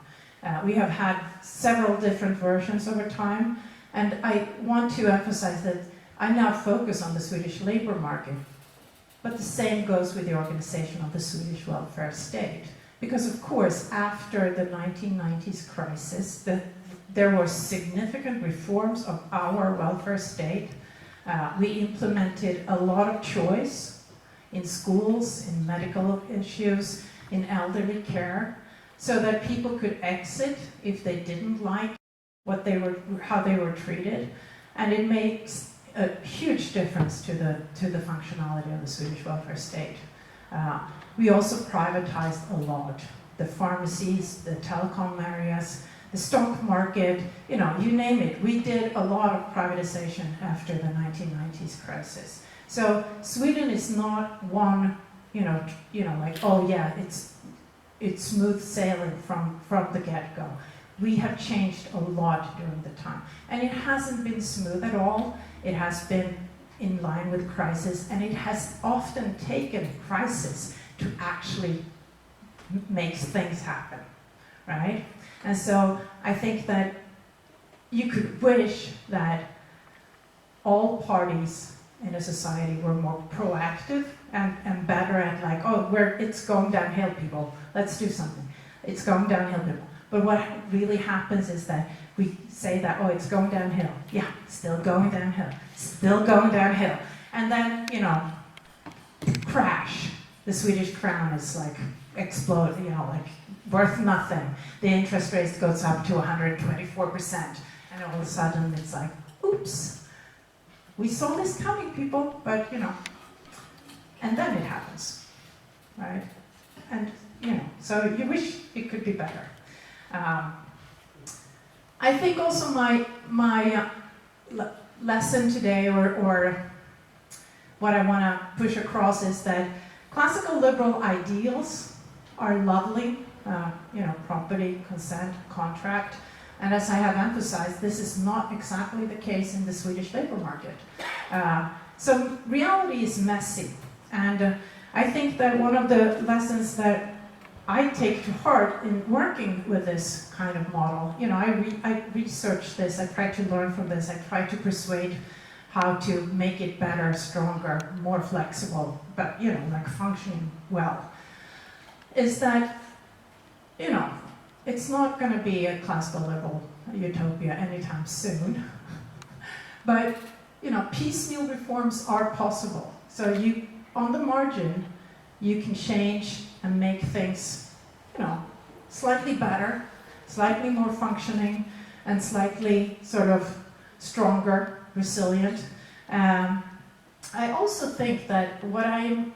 We have had several different versions over time, and I want to emphasize that I now focus on the Swedish labor market, but the same goes with the organization of the Swedish welfare state. Because of course, after the 1990s crisis, there were significant reforms of our welfare state. We implemented a lot of choice in schools, in medical issues, in elderly care, so that people could exit if they didn't like how they were treated, and it makes a huge difference to the functionality of the Swedish welfare state. We also privatized a lot. The pharmacies, the telecom areas, the stock market, you name it. We did a lot of privatization after the 1990s crisis. So Sweden is not one, like, oh yeah, it's smooth sailing from the get-go. We have changed a lot during the time. And it hasn't been smooth at all. It has been in line with crisis, and it has often taken crisis to actually make things happen, right? And so I think that you could wish that all parties in a society were more proactive and better at like, oh, it's going downhill, people. Let's do something. It's going downhill, people. But what really happens is that we say that, oh, it's going downhill. Yeah, still going downhill. Still going downhill. And then, crash. The Swedish crown is like explode, like worth nothing. The interest rate goes up to 124%. And all of a sudden it's like, oops. We saw this coming, people, but, and then it happens, right? And, so you wish it could be better. I think also my lesson today, or what I want to push across, is that classical liberal ideals are lovely, property, consent, contract, and as I have emphasized, this is not exactly the case in the Swedish labor market. So reality is messy, and I think that one of the lessons that I take to heart in working with this kind of model, I researched this, I tried to learn from this, I tried to persuade how to make it better, stronger, more flexible, but, like functioning well, is that, it's not going to be a classical liberal utopia anytime soon, but, piecemeal reforms are possible. So on the margin, you can change and make things, slightly better, slightly more functioning, and slightly sort of stronger, resilient. I also think that what I'm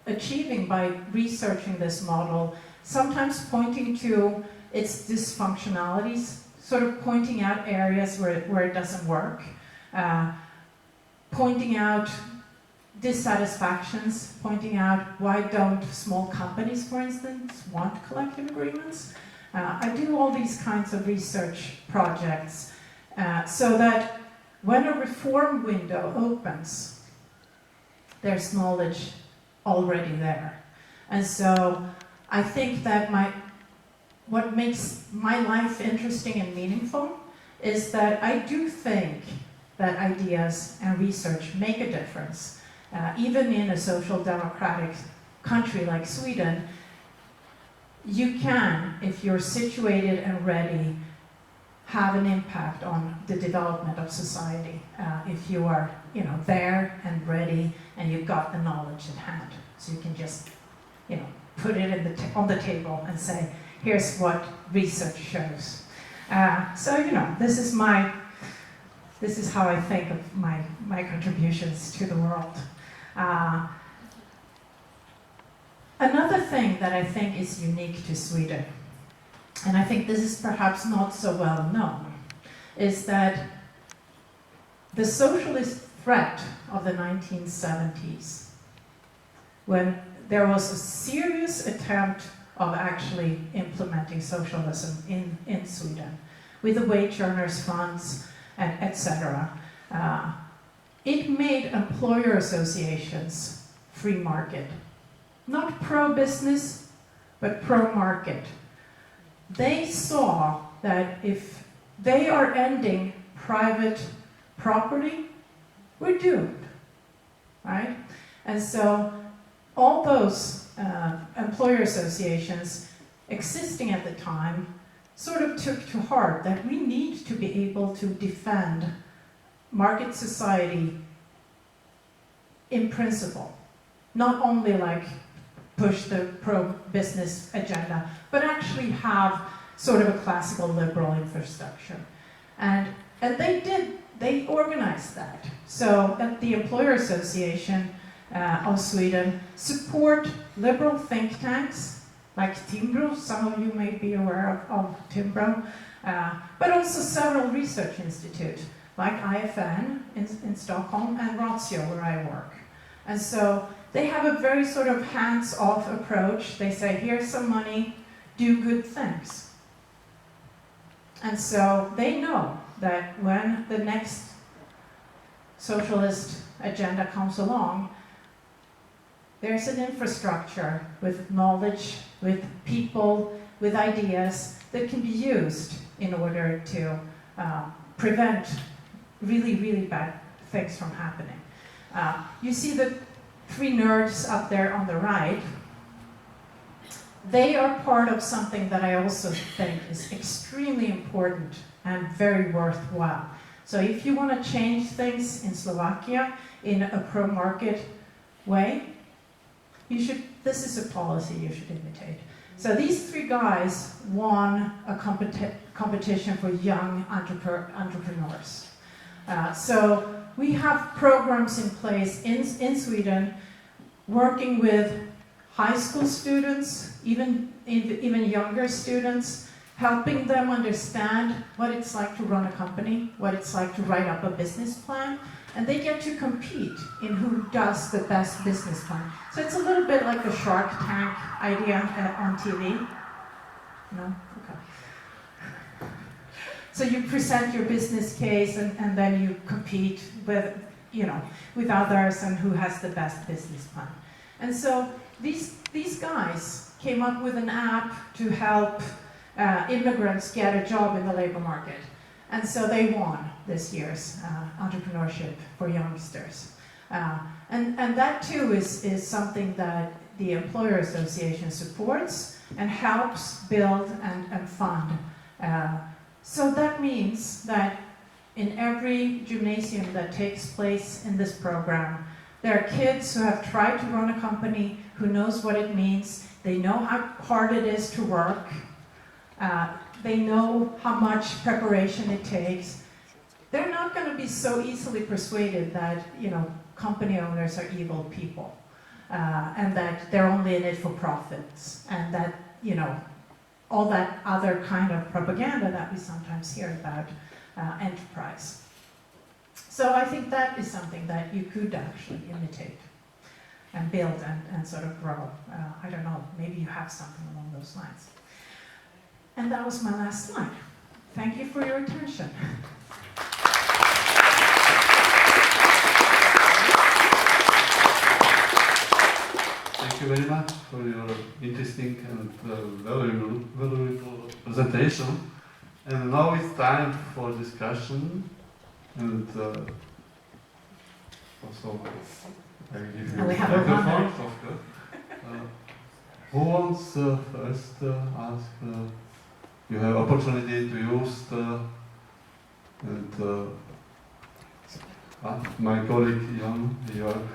achieving by researching this model, sometimes pointing to its dysfunctionalities, sort of pointing out areas where it doesn't work, pointing out dissatisfactions, pointing out why don't small companies, for instance, want collective agreements. I do all these kinds of research projects so that when a reform window opens, there's knowledge already there. And so I think that what makes my life interesting and meaningful is that I do think that ideas and research make a difference. Even in a social democratic country like Sweden, you can, if you're situated and ready, have an impact on the development of society. If you are, there and ready, and you've got the knowledge at hand, so you can just, put it on the table and say, here's what research shows. So, this is how I think of my contributions to the world. Another thing that I think is unique to Sweden, and I think this is perhaps not so well known, is that the socialist threat of the 1970s, when there was a serious attempt of actually implementing socialism in Sweden, with the wage earners funds, and etc. It made employer associations free market. Not pro-business, but pro-market. They saw that if they are ending private property, we're doomed, right? And so all those employer associations existing at the time sort of took to heart that we need to be able to defend market society in principle, not only like push the pro-business agenda, but actually have sort of a classical liberal infrastructure. And they organized that. So at the Employer Association of Sweden support liberal think tanks like Timbro, some of you may be aware of Timbro, but also several research institutes like IFN in Stockholm and Ratio where I work. And so they have a very sort of hands-off approach. They say, here's some money, do good things. And so they know that when the next socialist agenda comes along, there's an infrastructure with knowledge, with people, with ideas that can be used in order to prevent really, really bad things from happening. You see the three nerds up there on the right. They are part of something that I also think is extremely important and very worthwhile. So if you want to change things in Slovakia in a pro-market way, this is a policy you should imitate. So these three guys won a competition for young entrepreneurs. So we have programs in place in Sweden working with high school students, even younger students, helping them understand what it's like to run a company, what it's like to write up a business plan, and they get to compete in who does the best business plan. So it's a little bit like the Shark Tank idea on TV. No? Okay. So you present your business case and then you compete with others and who has the best business plan. And so these guys came up with an app to help immigrants get a job in the labor market. And so they won this year's entrepreneurship for youngsters. And that too is something that the Employer Association supports and helps build and fund. So that means that in every gymnasium that takes place in this program, there are kids who have tried to run a company, who knows what it means, they know how hard it is to work, they know how much preparation it takes. They're not going to be so easily persuaded that, company owners are evil people, and that they're only in it for profits, and that, all that other kind of propaganda that we sometimes hear about enterprise. So I think that is something that you could actually imitate and build and sort of grow. I don't know, maybe you have something along those lines. And that was my last slide. Thank you for your attention. Thank you very much for your interesting and valuable presentation. And now it's time for discussion. And also, I give you we have a microphone. runner. Who wants first ask? You have opportunity to use my colleague Jan, Jörg.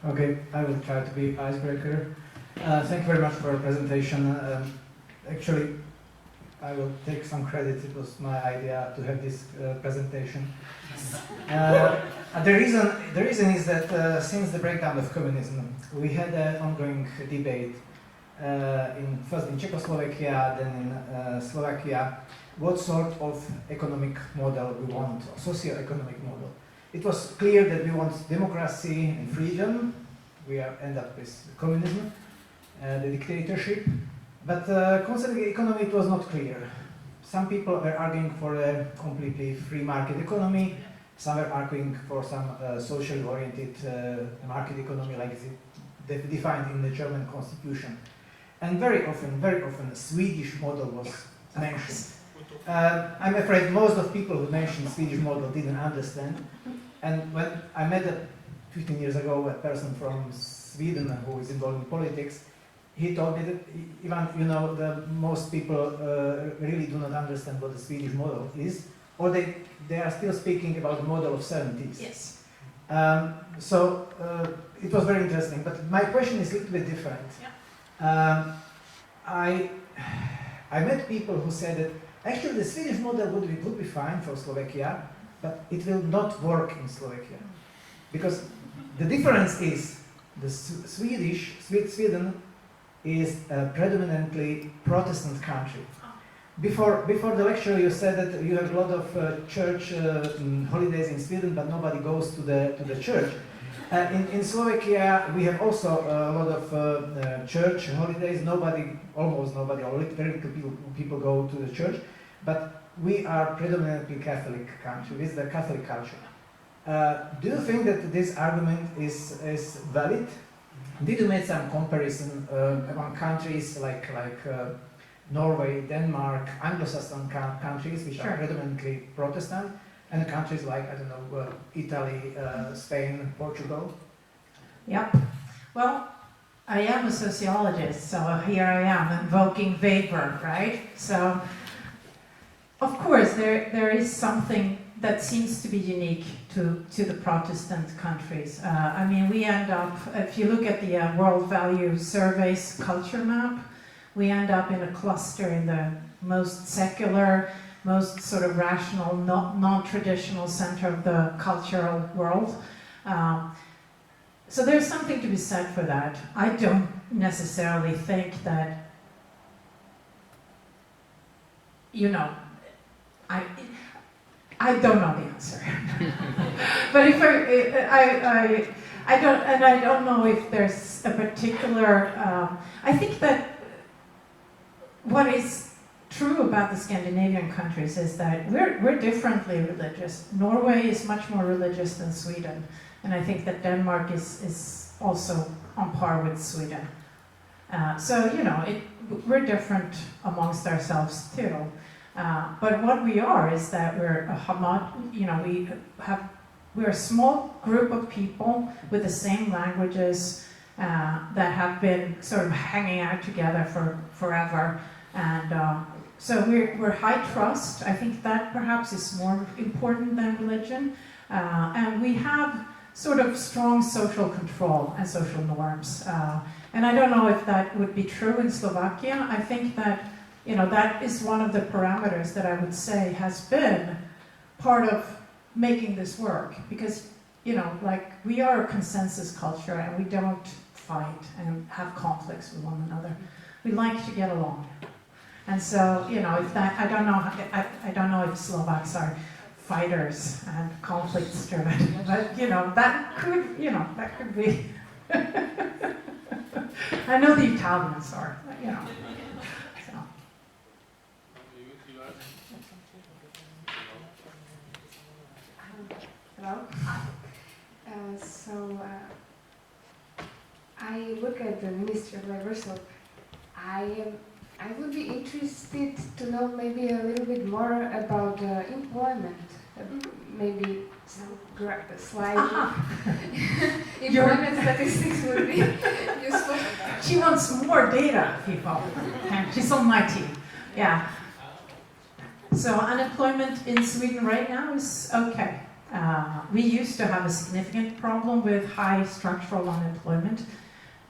Okay, I will try to be icebreaker. Thank you very much for your presentation. Actually, I will take some credit. It was my idea to have this presentation. The reason is that since the breakdown of communism, we had an ongoing debate first in Czechoslovakia, then in Slovakia, what sort of economic model we want, or socio-economic model. It was clear that we want democracy and freedom. We end up with communism, the dictatorship. But concerning the economy, it was not clear. Some people were arguing for a completely free market economy. Some were arguing for some socially oriented market economy, like defined in the German constitution. And very often, the Swedish model was mentioned. I'm afraid most of people who mentioned Swedish model didn't understand. And when I met 15 years ago a person from Sweden who is involved in politics, he told me that even most people really do not understand what the Swedish model is, or they are still speaking about the model of 70s. Yes. So it was very interesting. But my question is a little bit different. Yeah. I met people who said that actually the Swedish model would be fine for Slovakia, but it will not work in Slovakia. Because the difference is the Sweden is a predominantly Protestant country. Before the lecture you said that you have a lot of church holidays in Sweden, but nobody goes to the church. In Slovakia we have also a lot of church holidays. Almost nobody, or very little people go to the church, but we are predominantly Catholic country with the Catholic culture. Do you think that this argument is valid? Did you make some comparison among countries like Norway, Denmark, Anglo-Saxon countries which Sure. are predominantly Protestant, and countries like, I don't know, Italy, Spain, Portugal? Yep. Well, I am a sociologist, so here I am invoking Weber, right? So, of course, there is something that seems to be unique to the Protestant countries. I mean, we end up, if you look at the World Value Survey's culture map, we end up in a cluster in the most secular, most sort of rational, non-traditional center of the cultural world. So there's something to be said for that. I don't necessarily think that, I don't know the answer. But if I don't know if there's a particular, I think that what is true about the Scandinavian countries is that we're differently religious. Norway is much more religious than Sweden, and I think that Denmark is also on par with Sweden. So we're different amongst ourselves too. But what we are is that we're we're a small group of people with the same languages that have been sort of hanging out together for forever. And so we're high trust. I think that perhaps is more important than religion. And we have sort of strong social control and social norms. And I don't know if that would be true in Slovakia. I think that, that is one of the parameters that I would say has been part of making this work. Because, we are a consensus culture and we don't fight and have conflicts with one another. We like to get along. And so, if that, I don't know if Slovaks are fighters and conflicts driven, but that could be. I know the Italians are, So. Hello. I work at the Ministry of Labor, so I would be interested to know maybe a little bit more about employment. Maybe some slide employment statistics would be useful. She wants more data, people. She's on my team. Yeah. So unemployment in Sweden right now is okay. We used to have a significant problem with high structural unemployment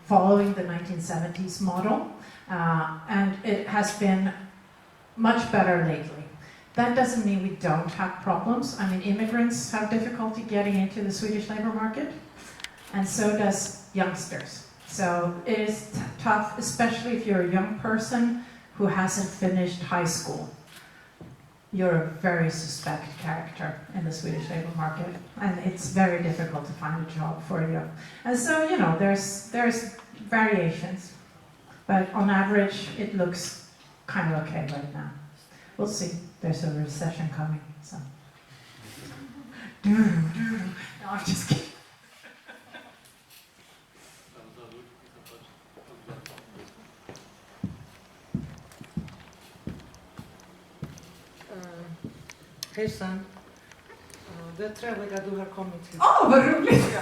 following the 1970s model. And it has been much better lately. That doesn't mean we don't have problems. I mean, immigrants have difficulty getting into the Swedish labor market, and so does youngsters. So it is tough, especially if you're a young person who hasn't finished high school. You're a very suspect character in the Swedish labor market, and it's very difficult to find a job for you. And so, you know, there's variations, but on average, it looks kind of okay right now. We'll see. There's a recession coming, so. No, I'm just kidding. Hej Sam. Det är trevligt att du har kommit hit. Vad roligt!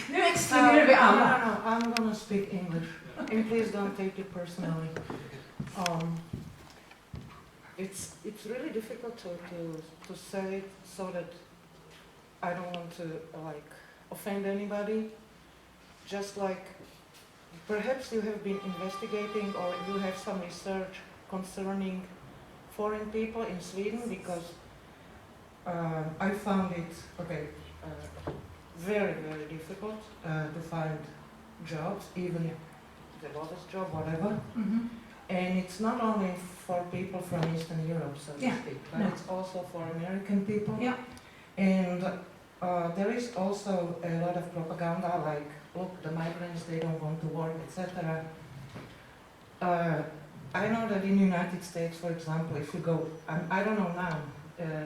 Nu exkluderar vi alla. No, I'm gonna speak English. And please don't take it personally. It's really difficult to say it so that I don't want to like offend anybody. Just like perhaps you have been investigating or you have some research concerning foreign people in Sweden, because I found it very, very difficult to find jobs, even the lowest job, whatever. Mm-hmm. And it's not only for people from Eastern Europe, so to speak, but it's also for American people. Yeah. And there is also a lot of propaganda, like, look, the migrants, they don't want to work, etc. I know that in the United States, for example, if you go, I don't know now,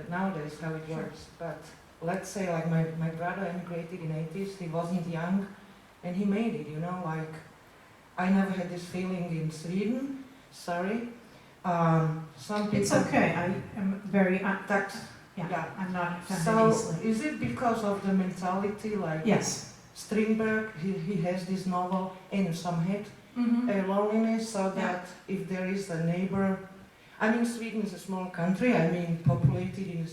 nowadays how it works, but let's say like my brother immigrated in 80s, he wasn't young, and he made it, you know, like, I never had this feeling in Sweden, sorry. Some people... It's okay, I am very... Yeah. I'm not offended So, easily. is it because of the mentality, like... Yes. Strindberg, he has this novel, In Some Head, Mm-hmm. Loneliness, so that if there is a neighbor... I mean, Sweden is a small country, I mean, populated in...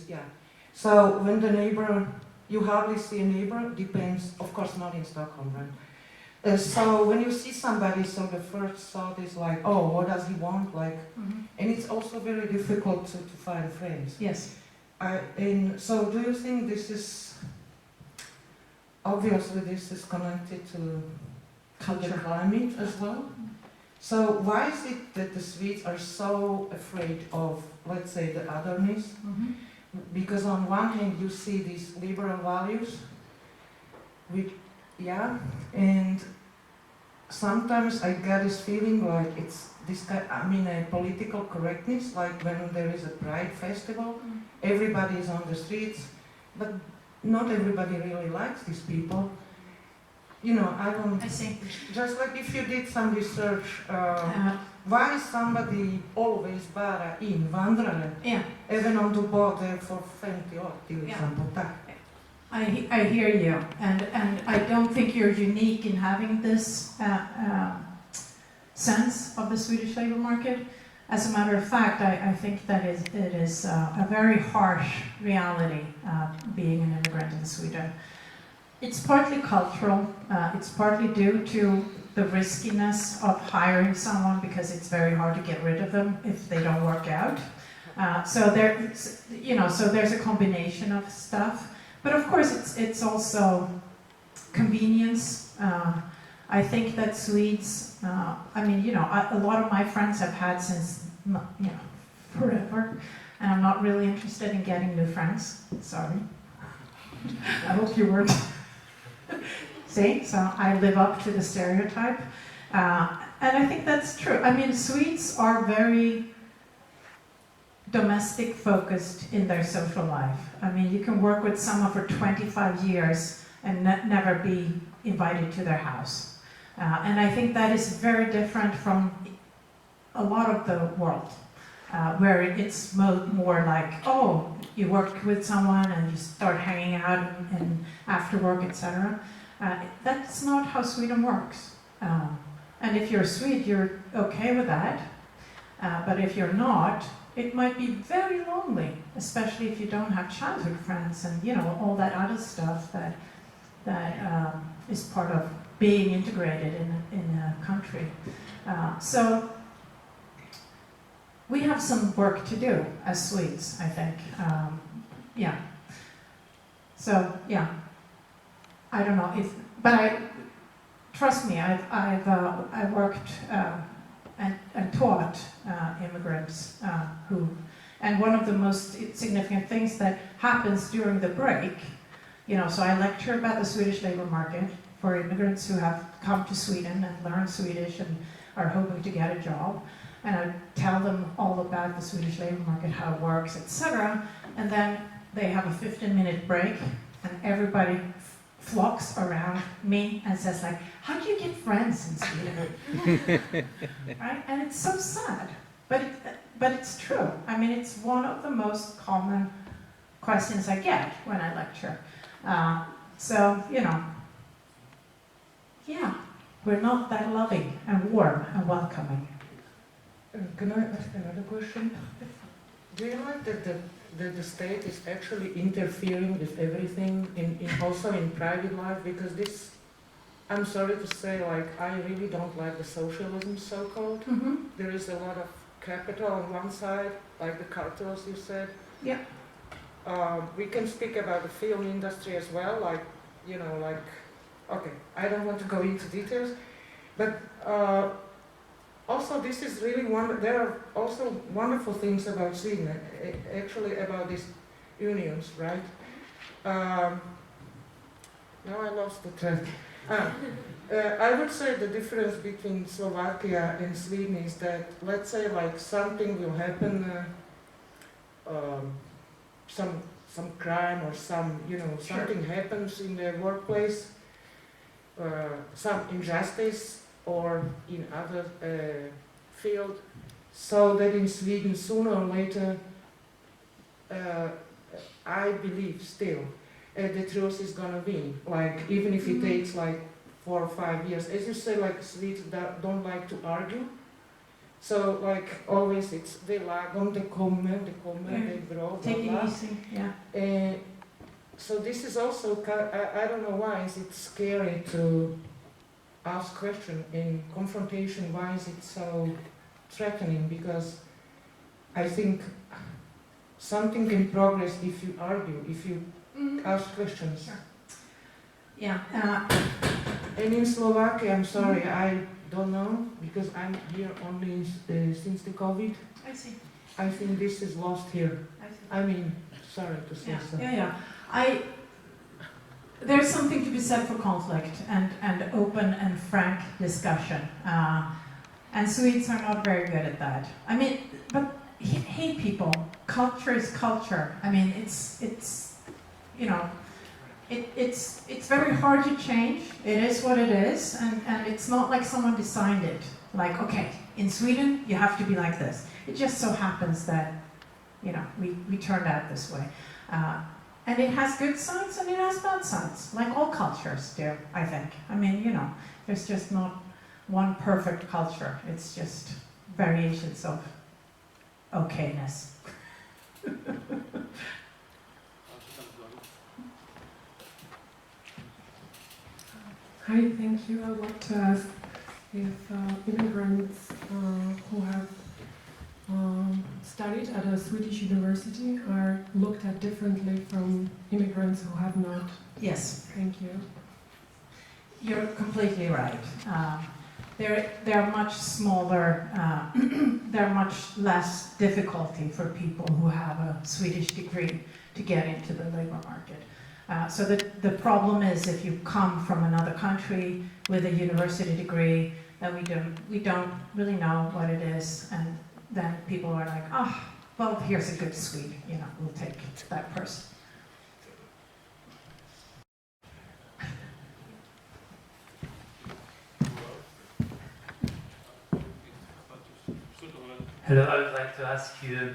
So, when the neighbor... You hardly see a neighbor, depends, of course not in Stockholm, right? So, when you see somebody, so the first thought is like, oh, what does he want, like... And it's also very difficult to find friends. Yes. And so, do you think this is... Obviously, this is connected to the climate as well? So, why is it that the Swedes are so afraid of, let's say, the otherness? Mm-hmm. Because on one hand, you see these liberal values, which, and sometimes I get this feeling like it's this kind, I mean, a political correctness, like when there is a Pride festival, everybody is on the streets, but not everybody really likes these people. You know, I see. just like if you did some research, why is somebody always bara invandrare? Även om du bodde för 50 år till exempel. I hear you, and I don't think you're unique in having this sense of the Swedish labor market. As a matter of fact, I think that it is a very harsh reality being an immigrant in Sweden. It's partly cultural, it's partly due to the riskiness of hiring someone because it's very hard to get rid of them if they don't work out. So there's a combination of stuff. But of course, it's also convenience. I think that Swedes, a lot of my friends have had since, forever, and I'm not really interested in getting new friends. Sorry. I hope you weren't. See, so I live up to the stereotype. And I think that's true. I mean, Swedes are very domestic focused in their social life. I mean, you can work with someone for 25 years and never be invited to their house. And I think that is very different from a lot of the world, where it's more like, oh, you work with someone and you start hanging out and after work, etc. That's not how Sweden works. And if you're a Swede, you're okay with that. But if you're not, it might be very lonely, especially if you don't have childhood friends and all that other stuff that is part of being integrated in a country. So we have some work to do as Swedes, I think. So I don't know but trust me, I worked and taught immigrants and one of the most significant things that happens during the break, so I lecture about the Swedish labor market for immigrants who have come to Sweden and learned Swedish and are hoping to get a job. And I tell them all about the Swedish labor market, how it works, etc. And then they have a 15-minute break and everybody flocks around me and says like, how do you get friends in Sweden? Right? And it's so sad, but it's true. I mean, it's one of the most common questions I get when I lecture. So, yeah, we're not that loving and warm and welcoming. Can I ask another question? Do you like that the state is actually interfering with everything, also in private life? Because this, I'm sorry to say, like, I really don't like the socialism, so-called. Mm-hmm. There is a lot of capital on one side, like the cartels you said. Yeah. We can speak about the film industry as well, okay, I don't want to go into details, but also this is really there are also wonderful things about Sweden, actually about these unions, right? Now I lost the thread. I would say the difference between Slovakia and Sweden is that, let's say, like something will happen, some crime or something happens in the workplace, some injustice or in other field, so that in Sweden sooner or later, I believe still, the truth is gonna win. Like even if it takes like 4 or 5 years, as you say, like Swedes don't like to argue. So like always it's de lagom, de kommer, de bra, Take it easy, yeah. So this is also, I don't know why is it scary to ask question in confrontation, why is it so threatening? Because I think something can progress if you argue, if you ask questions. Sure. Yeah. And in Slovakia, I'm sorry, I don't know, because I'm here only since the COVID. I see. I think this is lost here. I see. I mean, sorry to say so. Yeah. There's something to be said for conflict and open and frank discussion. And Swedes are not very good at that. I mean, but hey people, culture is culture. I mean, it's very hard to change. It is what it is, and it's not like someone designed it. Like, okay, in Sweden, you have to be like this. It just so happens that, we turned out this way. And it has good sides and it has bad sides, like all cultures do, I think. I mean, there's just not one perfect culture. It's just variations of okayness. Hi, thank you. I would like to ask if immigrants who have studied at a Swedish university are looked at differently from immigrants who have not. Yes. Thank you. You're completely right. They're much smaller, there are much less difficulty for people who have a Swedish degree to get into the labor market. So the problem is if you come from another country with a university degree, then we don't really know what it is, and then people are like, well, here's a good Swede, we'll take that person. Hello, I would like to ask you,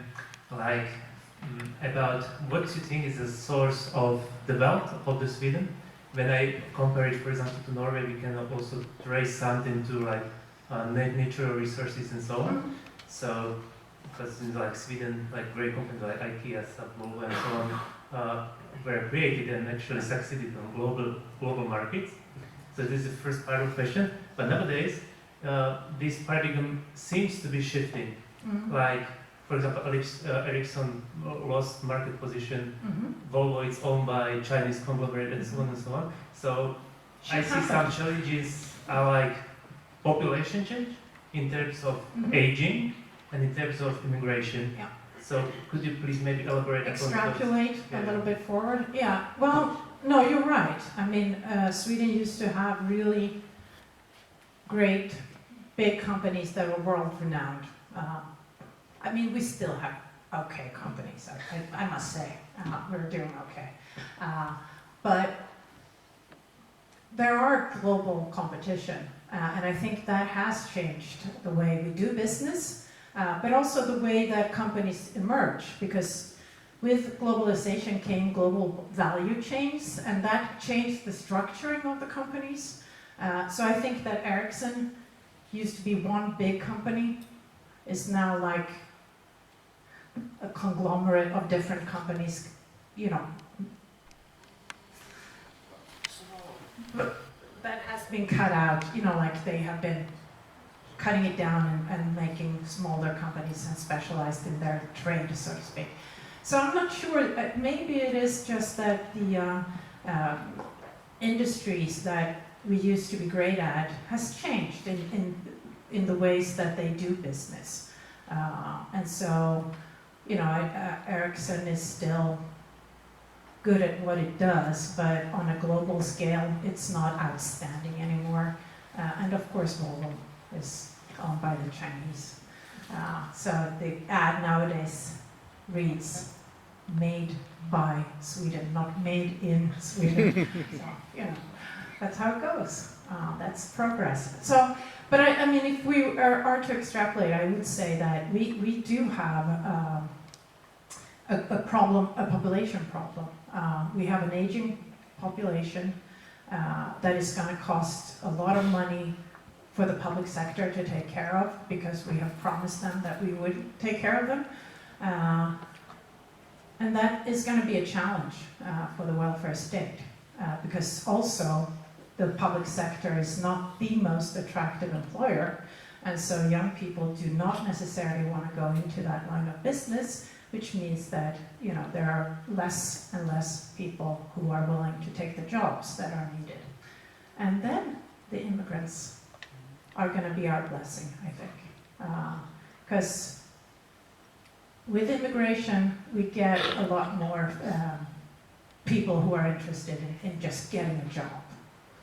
about what you think is the source of the wealth of the Sweden. When I compare it, for example, to Norway, we can also trace something to natural resources and so on. So, because in Sweden, great companies like IKEA, Volvo, and so on were created and actually succeeded on global markets. So this is the first part of the question. But nowadays, this paradigm seems to be shifting. For example, Ericsson lost market position. Volvo is owned by Chinese conglomerate and so on and so on. So I see some challenges like population change in terms of aging and in terms of immigration. Yeah. So could you please maybe elaborate upon those? Extrapolate a little bit forward? Yeah, well, no, you're right. I mean, Sweden used to have really great big companies that were world-renowned. I mean, we still have okay companies, I must say. We're doing okay. But there are global competition, and I think that has changed the way we do business, but also the way that companies emerge, because with globalization came global value chains, and that changed the structuring of the companies. So I think that Ericsson used to be one big company, is now like a conglomerate of different companies, you know. But that has been cut out, you know, like they have been cutting it down and making smaller companies and specialized in their trade, so to speak. So I'm not sure, maybe it is just that the industries that we used to be great at has changed in the ways that they do business. And so, you know, Ericsson is still good at what it does, but on a global scale, it's not outstanding anymore. And of course, Volvo is owned by the Chinese. So the ad nowadays reads, made by Sweden, not made in Sweden. So, you know, that's how it goes. That's progress. So, but I mean, if we are to extrapolate, I would say that we do have a problem, a population problem. We have an aging population that is going to cost a lot of money for the public sector to take care of, because we have promised them that we would take care of them. And that is going to be a challenge for the welfare state, because also the public sector is not the most attractive employer, and so young people do not necessarily want to go into that line of business, which means that, you know, there are less and less people who are willing to take the jobs that are needed. And then the immigrants are going to be our blessing, I think. Because with immigration, we get a lot more people who are interested in just getting a job.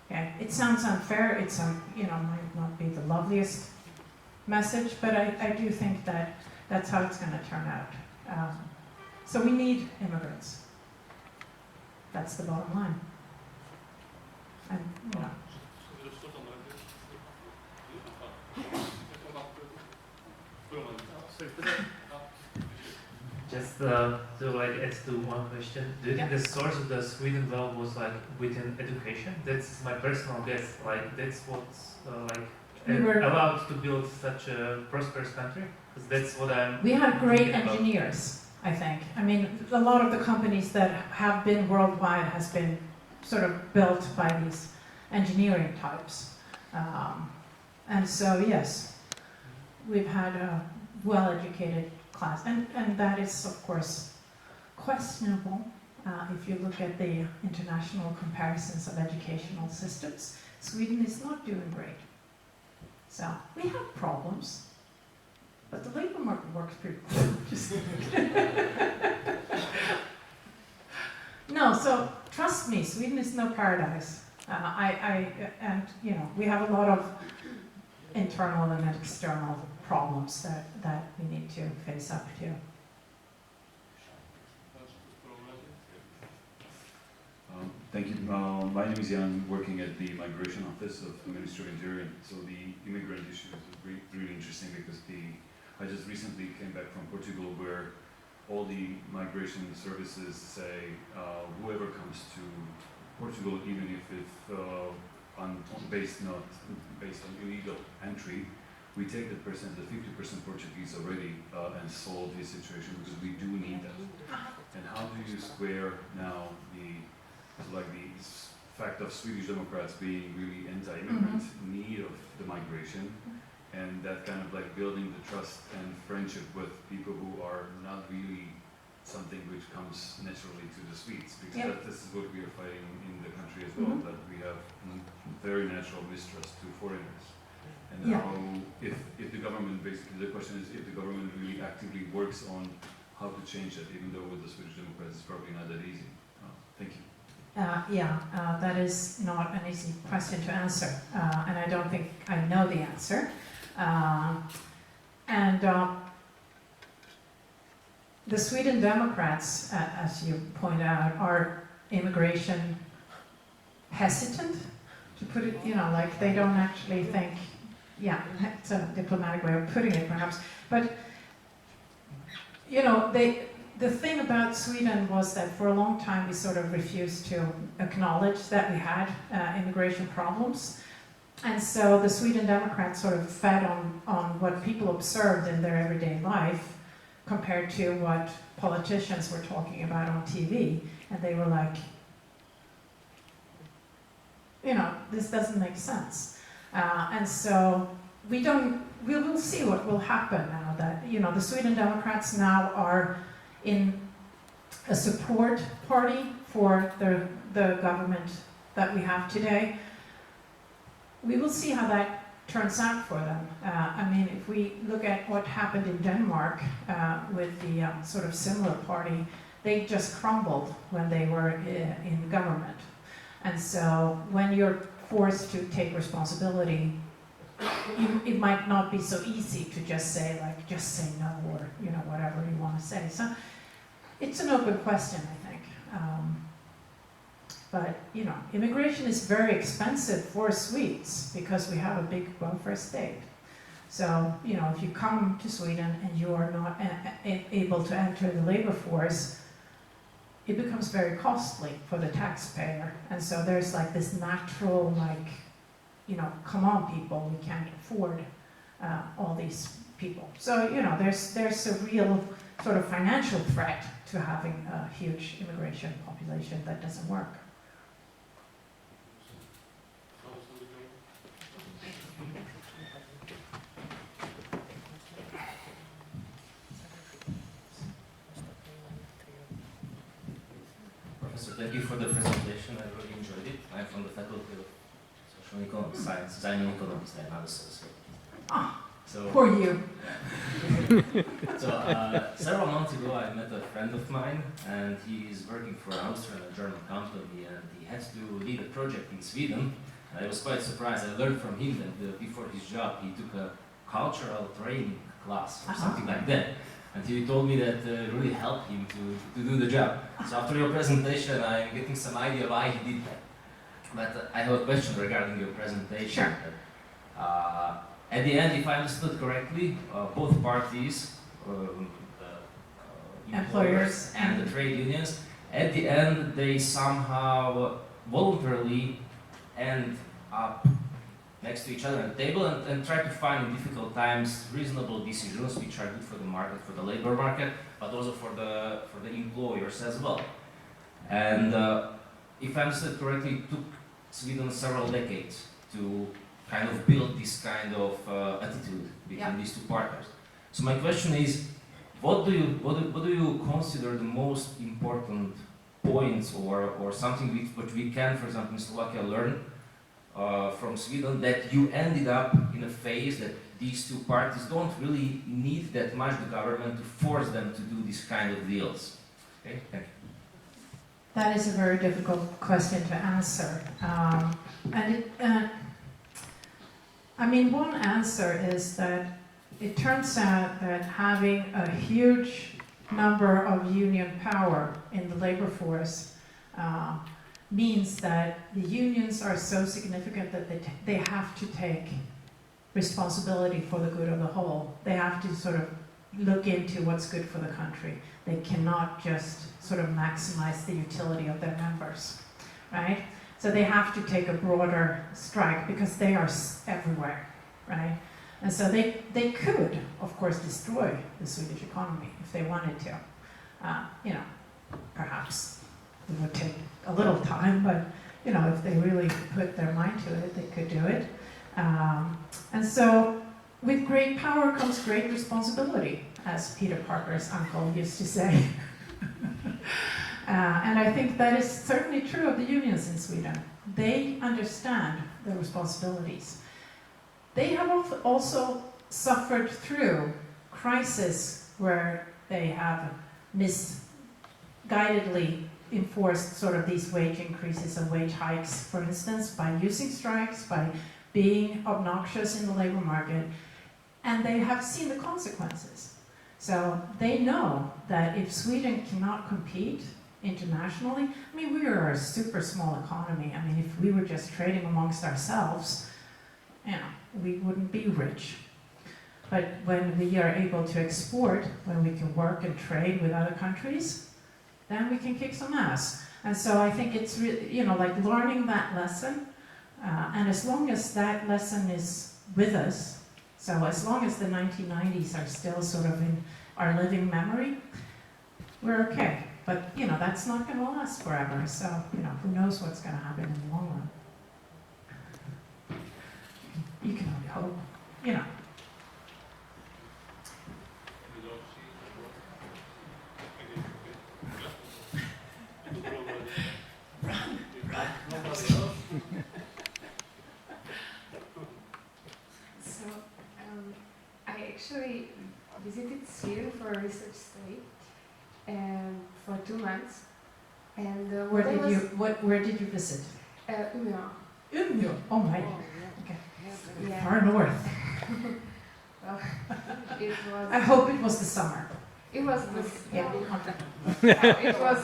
Okay? It sounds unfair, it's, you know, might not be the loveliest message, but I do think that that's how it's going to turn out. So we need immigrants. That's the bottom line. And, you know. Just to like add to one question, do you think the source of the Sweden law was like within education? That's my personal guess. Like that's what's allowed to build such a prosperous country. Because that's what I'm. We have great engineers, I think. I mean, a lot of the companies that have been worldwide has been sort of built by these engineering types, and so yes, we've had a well-educated class, and that is of course questionable if you look at the international comparisons of educational systems. Sweden is not doing great, so we have problems, but the labor market works pretty well. No, so trust me, Sweden is no paradise. And you know, we have a lot of internal and external problems that we need to face up to. Thank you. My name is Jan, working at the Migration Office of the Ministry of Interior. So the immigrant issue is really interesting because I just recently came back from Portugal, where all the migration services say whoever comes to Portugal, even if it's not based on illegal entry, we take that person, the 50% Portuguese already, and solve his situation, because we do need that. And how do you square now the fact of Swedish Democrats being really anti-immigrant, need of the migration, and that kind of like building the trust and friendship with people who are not really something which comes naturally to the Swedes, because Yeah. this is what we are fighting in the country as well, that we have very natural mistrust to foreigners. And Yeah. how, if the government, basically the question is if the government really actively works on how to change it, even though with the Swedish Democrats it's probably not that easy. Thank you. That is not an easy question to answer, and I don't think I know the answer. The Sweden Democrats, as you point out, are immigration hesitant, to put it, like they don't actually think, it's a diplomatic way of putting it perhaps, but the thing about Sweden was that for a long time we sort of refused to acknowledge that we had immigration problems. And so the Sweden Democrats sort of fed on what people observed in their everyday life compared to what politicians were talking about on TV. And they were like, this doesn't make sense. And so we will see what will happen now that, the Sweden Democrats now are in a support party for the government that we have today. We will see how that turns out for them. If we look at what happened in Denmark with the sort of similar party, they just crumbled when they were in government. And so when you're forced to take responsibility, it might not be so easy to just say no, or whatever you want to say. So it's an open question, I think. But immigration is very expensive for Swedes because we have a big welfare state. So if you come to Sweden and you are not able to enter the labor force, it becomes very costly for the taxpayer. And so there's like this natural come on people, we can't afford all these people. So there's a real sort of financial threat to having a huge immigration population that doesn't work. Professor, thank you for the presentation. I really enjoyed it. I'm from the Faculty of Social Economics, Science, Design and Economics. I'm not associate. So, poor you. So several months ago, I met a friend of mine, and he is working for an Austrian and German company, and he had to lead a project in Sweden. And I was quite surprised. I learned from him that before his job, he took a cultural training class or something like that. And he told me that really helped him to do the job. So after your presentation, I'm getting some idea why he did that. But I have a question regarding your presentation. Sure. At the end, if I understood correctly, both parties, the employers and the trade unions, at the end they somehow voluntarily end up next to each other at the table and try to find in difficult times reasonable decisions which are good for the market, for the labor market, but also for the employers as well. And if I understood correctly, it took Sweden several decades to kind of build this kind of attitude between these two partners. So my question is, what do you consider the most important points or something which we can, for example, in Slovakia learn from Sweden, that you ended up in a phase that these two parties don't really need that much the government to force them to do this kind of deals? Okay, thank you. That is a very difficult question to answer. One answer is that it turns out that having a huge number of union power in the labor force means that the unions are so significant that they have to take responsibility for the good of the whole. They have to sort of look into what's good for the country. They cannot just sort of maximize the utility of their members, right? So they have to take a broader strike because they are everywhere, right? And so they could, of course, destroy the Swedish economy if they wanted to. Perhaps it would take a little time, but if they really put their mind to it, they could do it. And so with great power comes great responsibility, as Peter Parker's uncle used to say. And I think that is certainly true of the unions in Sweden. They understand their responsibilities. They have also suffered through crisis where they have misguidedly enforced sort of these wage increases and wage hikes, for instance, by using strikes, by being obnoxious in the labor market, and they have seen the consequences. So they know that if Sweden cannot compete internationally, I mean, we are a super small economy. I mean, if we were just trading amongst ourselves, you know, we wouldn't be rich. But when we are able to export, when we can work and trade with other countries, then we can kick some ass. And so I think it's really, you know, like learning that lesson, and as long as that lesson is with us, so as long as the 1990s are still sort of in our living memory, we're okay. But, you know, that's not going to last forever, so, you know, who knows what's going to happen in the long run. You can only hope, you know. Run. So, I actually visited Sweden for a research study for 2 months. And where did you visit? Umeå. Umeå. Oh my. Okay. Yeah. Far north. Well, it was. I hope it was the summer. It was this. Yeah. It was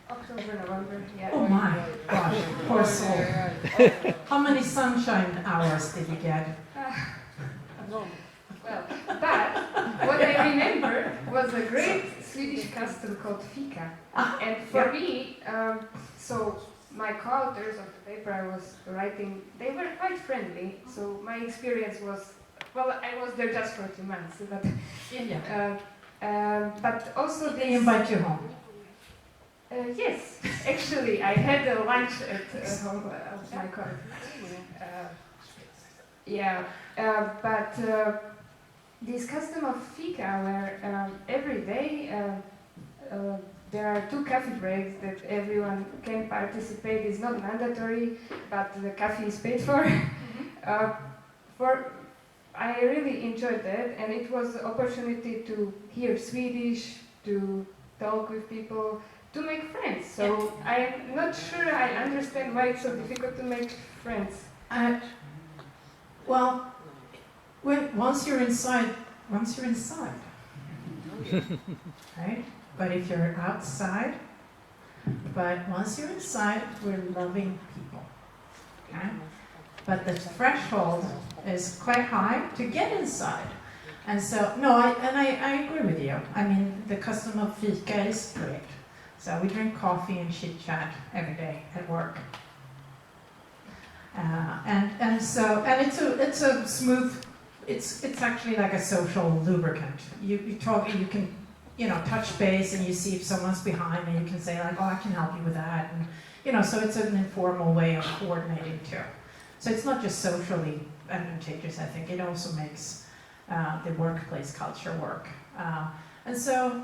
October, November. Yeah. Oh my gosh, poor soul. How many sunshine hours did you get? Well, but what I remember was a great Swedish custom called fika. And for me, so my co-authors of the paper I was writing, they were quite friendly. So my experience was, well, I was there just for 2 months, but but also they invite you home. Yes, actually, I had a lunch at home of my colleague. But this custom of fika, where every day there are 2 coffee breaks that everyone can participate, is not mandatory, but the coffee is paid for. I really enjoyed that, and it was an opportunity to hear Swedish, to talk with people, to make friends. So I'm not sure I understand why it's so difficult to make friends. Well, once you're inside, right? But if you're outside, once you're inside, we're loving people, okay? But the threshold is quite high to get inside. And so, I agree with you. I mean, the custom of fika is great. So we drink coffee and chit chat every day at work. And it's a smooth, it's actually like a social lubricant. You talk, you can, touch base, and you see if someone's behind, and you can say like, oh, I can help you with that, and so it's an informal way of coordinating too. So it's not just socially advantageous. I think it also makes the workplace culture work. And so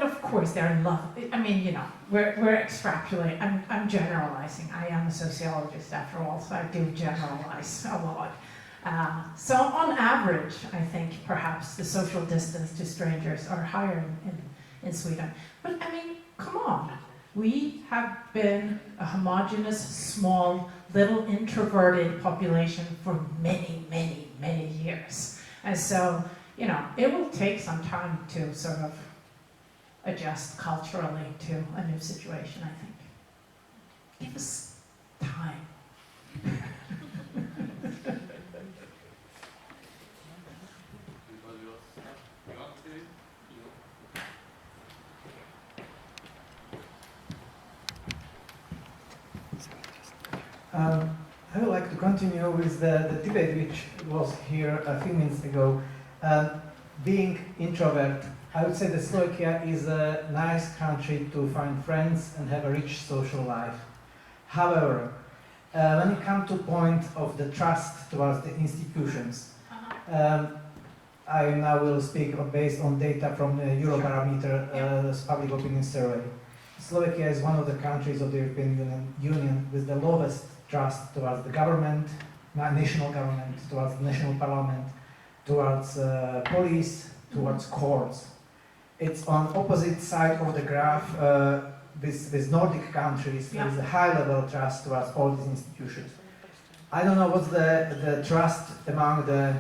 of course they're lovely. I mean, we're extrapolating. I'm generalizing. I am a sociologist after all, so I do generalize a lot. So on average, I think perhaps the social distance to strangers are higher in Sweden. But I mean, come on. We have been a homogeneous, small, little introverted population for many, many, many years. And so, it will take some time to sort of adjust culturally to a new situation, I think. Give us time. I would like to continue with the debate which was here a few minutes ago. Being introvert, I would say that Slovakia is a nice country to find friends and have a rich social life. However, when it comes to point of the trust towards the institutions, I now will speak based on data from the Eurobarometer public opinion survey. Slovakia is one of the countries of the European Union with the lowest trust towards the government, national government, towards the national parliament, towards police, towards courts. It's on opposite side of the graph with Nordic countries. There is a high level of trust towards all these institutions. I don't know what's the trust among the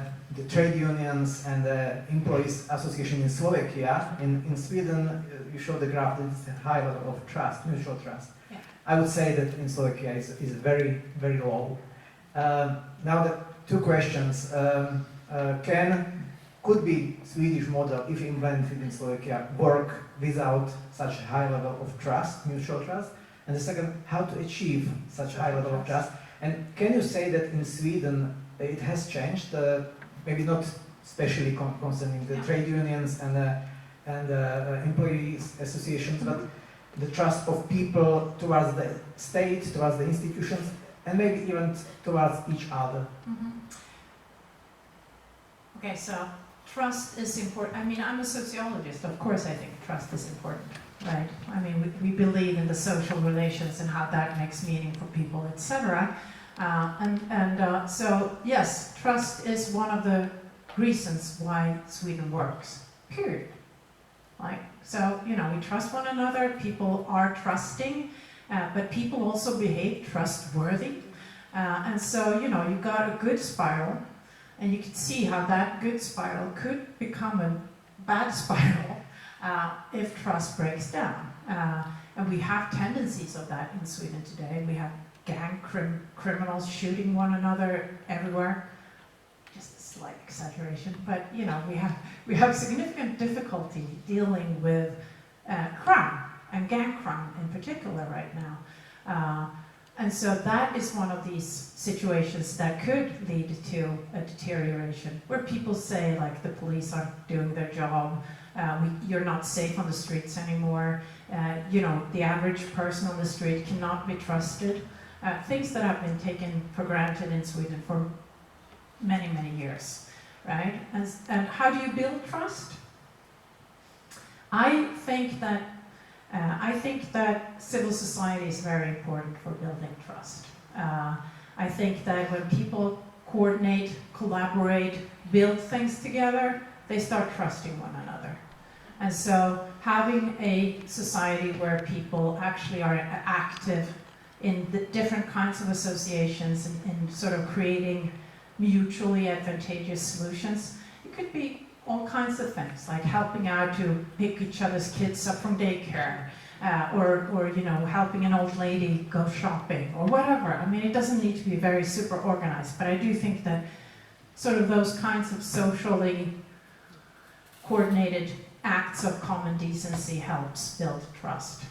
trade unions and the employees association in Slovakia. In Sweden, you show the graph that it's a high level of trust, mutual trust. Yeah. I would say that in Slovakia is very, very low. Now the two questions. Could be Swedish model, if implemented in Slovakia, work without such a high level of trust, mutual trust? And the second, how to achieve such high level of trust? And can you say that in Sweden it has changed, maybe not especially concerning the trade unions and employees associations, but the trust of people towards the state, towards the institutions, and maybe even towards each other? Okay, so trust is important. I mean, I'm a sociologist. Of course, I think trust is important, right? I mean, we believe in the social relations and how that makes meaning for people, etc. So, yes, trust is one of the reasons why Sweden works, period. Like, so, you know, we trust one another, people are trusting, but people also behave trustworthy. And so, you know, you've got a good spiral, and you can see how that good spiral could become a bad spiral if trust breaks down. And we have tendencies of that in Sweden today. We have gang criminals shooting one another everywhere. Just a slight exaggeration, but you know, we have significant difficulty dealing with crime and gang crime in particular right now. And so that is one of these situations that could lead to a deterioration, where people say, like, the police aren't doing their job, you're not safe on the streets anymore, you know, the average person on the street cannot be trusted. Things that have been taken for granted in Sweden for many, many years, right? And how do you build trust? I think that civil society is very important for building trust. I think that when people coordinate, collaborate, build things together, they start trusting one another. And so having a society where people actually are active in the different kinds of associations and sort of creating mutually advantageous solutions, it could be all kinds of things, like helping out to pick each other's kids up from daycare, or you know, helping an old lady go shopping, or whatever. I mean, it doesn't need to be very super organized, but I do think that sort of those kinds of socially coordinated acts of common decency helps build trust.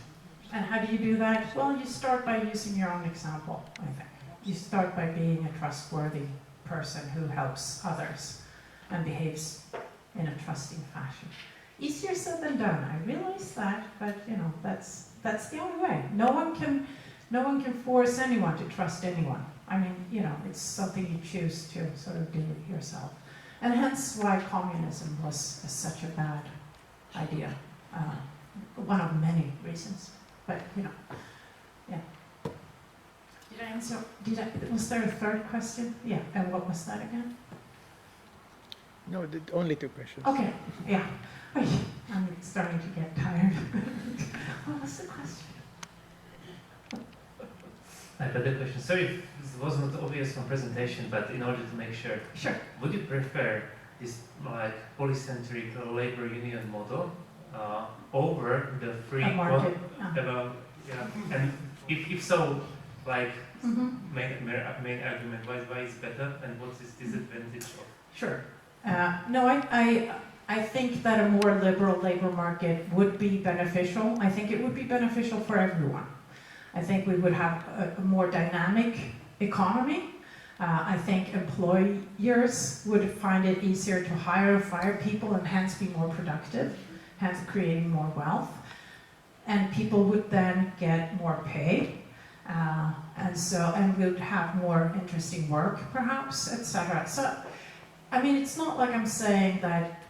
And how do you do that? Well, you start by using your own example, I think. You start by being a trustworthy person who helps others and behaves in a trusting fashion. Easier said than done, I realize that, but you know, that's the only way. No one can force anyone to trust anyone. I mean, you know, it's something you choose to sort of do yourself. And hence why communism was such a bad idea. One of many reasons. But, you know, yeah. Did I answer? Was there a third question? Yeah, and what was that again? No, only two questions. Okay, yeah. I'm starting to get tired. What was the question? I got the question. Sorry if this was not obvious from presentation, but in order to make sure. Sure. Would you prefer this like polycentric labor union model over the free market? And if so, like main argument why it's better, and what's its disadvantage of? Sure. No, I think that a more liberal labor market would be beneficial. I think it would be beneficial for everyone. I think we would have a more dynamic economy. I think employers would find it easier to hire and fire people and hence be more productive, hence creating more wealth. And people would then get more pay. And we would have more interesting work, perhaps, etc. So I mean, it's not like I'm saying that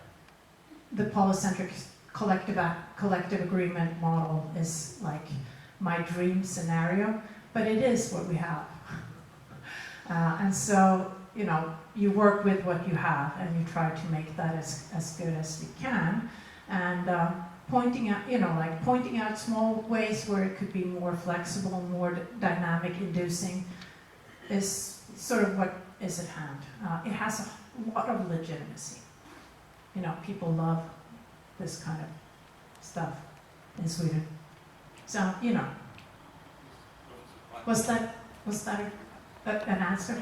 the polycentric collective agreement model is like my dream scenario, but it is what we have. And so, you know, you work with what you have and you try to make that as good as you can. And pointing out small ways where it could be more flexible, more dynamic inducing is sort of what is at hand. It has a lot of legitimacy. You know, people love this kind of stuff in Sweden. So, you know, was that an answer?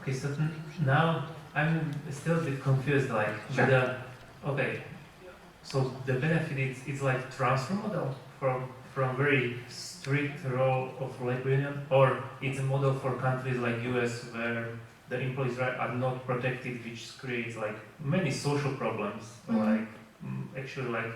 Okay, so now I'm still a bit confused, like, Sure. Okay, so the benefit is like transfer model from very strict role of labor union, or it's a model for countries like US where the employees' rights are not protected, which creates like many social problems, like actually like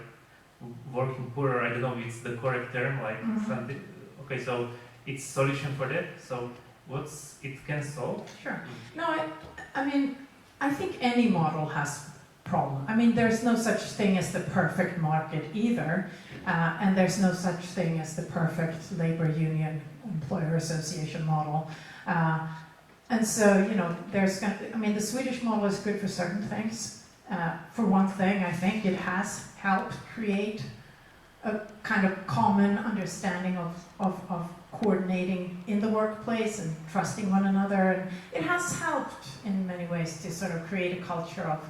working poorer. I don't know if it's the correct term, like something. Okay, so it's solution for that. So what's it can solve? Sure. No, I mean, I think any model has problem. I mean, there's no such thing as the perfect market either, and there's no such thing as the perfect labor union employer association model. And so, you know, I mean, the Swedish model is good for certain things. For one thing, I think it has helped create a kind of common understanding of coordinating in the workplace and trusting one another. And it has helped in many ways to sort of create a culture of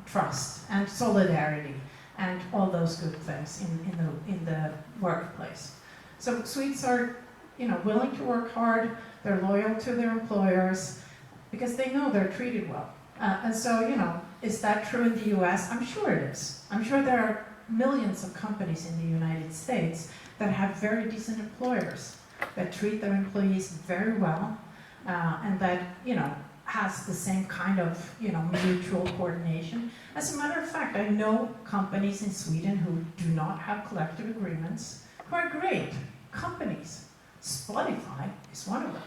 trust and solidarity and all those good things in the workplace. So Swedes are, you know, willing to work hard. They're loyal to their employers because they know they're treated well. And so, you know, is that true in the US? I'm sure it is. I'm sure there are millions of companies in the United States that have very decent employers that treat their employees very well and that, you know, has the same kind of, you know, mutual coordination. As a matter of fact, I know companies in Sweden who do not have collective agreements who are great companies. Spotify is one of them.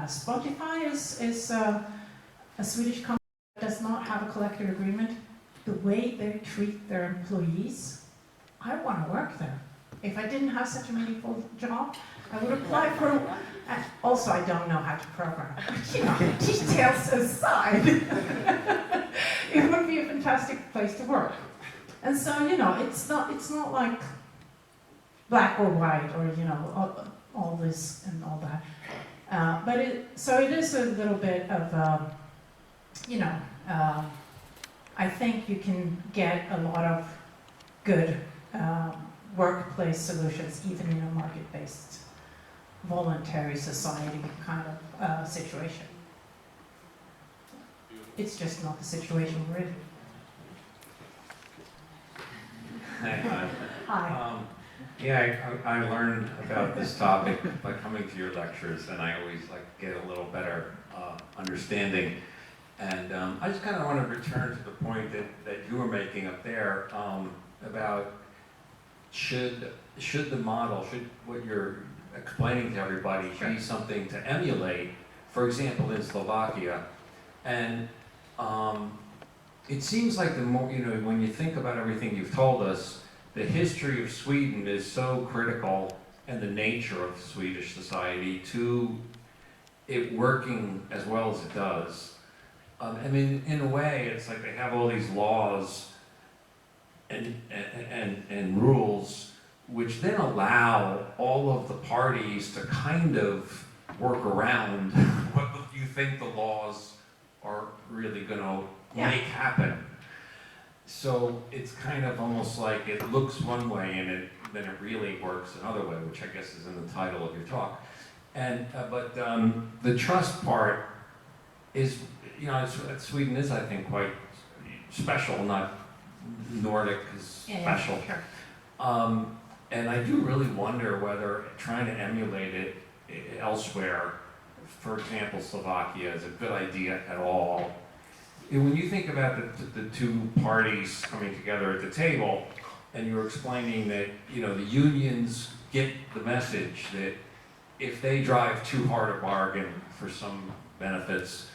Spotify is a Swedish company that does not have a collective agreement. The way they treat their employees, I want to work there. If I didn't have such a meaningful job, I would apply for one. Also, I don't know how to program. But, you know, details aside, it would be a fantastic place to work. And so, you know, it's not like black or white or, you know, all this and all that. But it is a little bit of, you know, I think you can get a lot of good workplace solutions even in a market-based voluntary society kind of situation. It's just not the situation we're in. Hi. Yeah, I learned about this topic by coming to your lectures, and I always get a little better understanding. And I just kind of want to return to the point that you were making up there about should the model, should what you're explaining to everybody be something to emulate, for example, in Slovakia. And it seems like the more, you know, when you think about everything you've told us, the history of Sweden is so critical, and the nature of Swedish society to it working as well as it does. I mean, in a way, it's like they have all these laws and rules, which then allow all of the parties to kind of work around what you think the laws are really going to make happen. So it's kind of almost like it looks one way and then it really works another way, which I guess is in the title of your talk. And but the trust part is, you know, Sweden is, I think, quite special, not Nordic is special. Sure. And I do really wonder whether trying to emulate it elsewhere, for example, Slovakia, is a good idea at all. And when you think about the two parties coming together at the table, and you're explaining that, you know, the unions get the message that if they drive too hard a bargain for some benefits,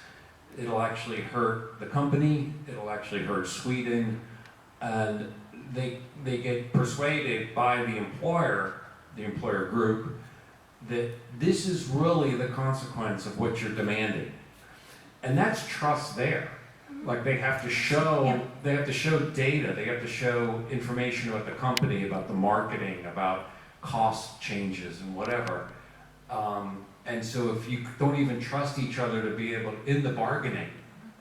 it'll actually hurt the company, it'll actually hurt Sweden, and they get persuaded by the employer group, that this is really the consequence of what you're demanding. And that's trust there. Like they have to show, they have to show data, they have to show information about the company, about the marketing, about cost changes and whatever. And so if you don't even trust each other to be able, in the bargaining,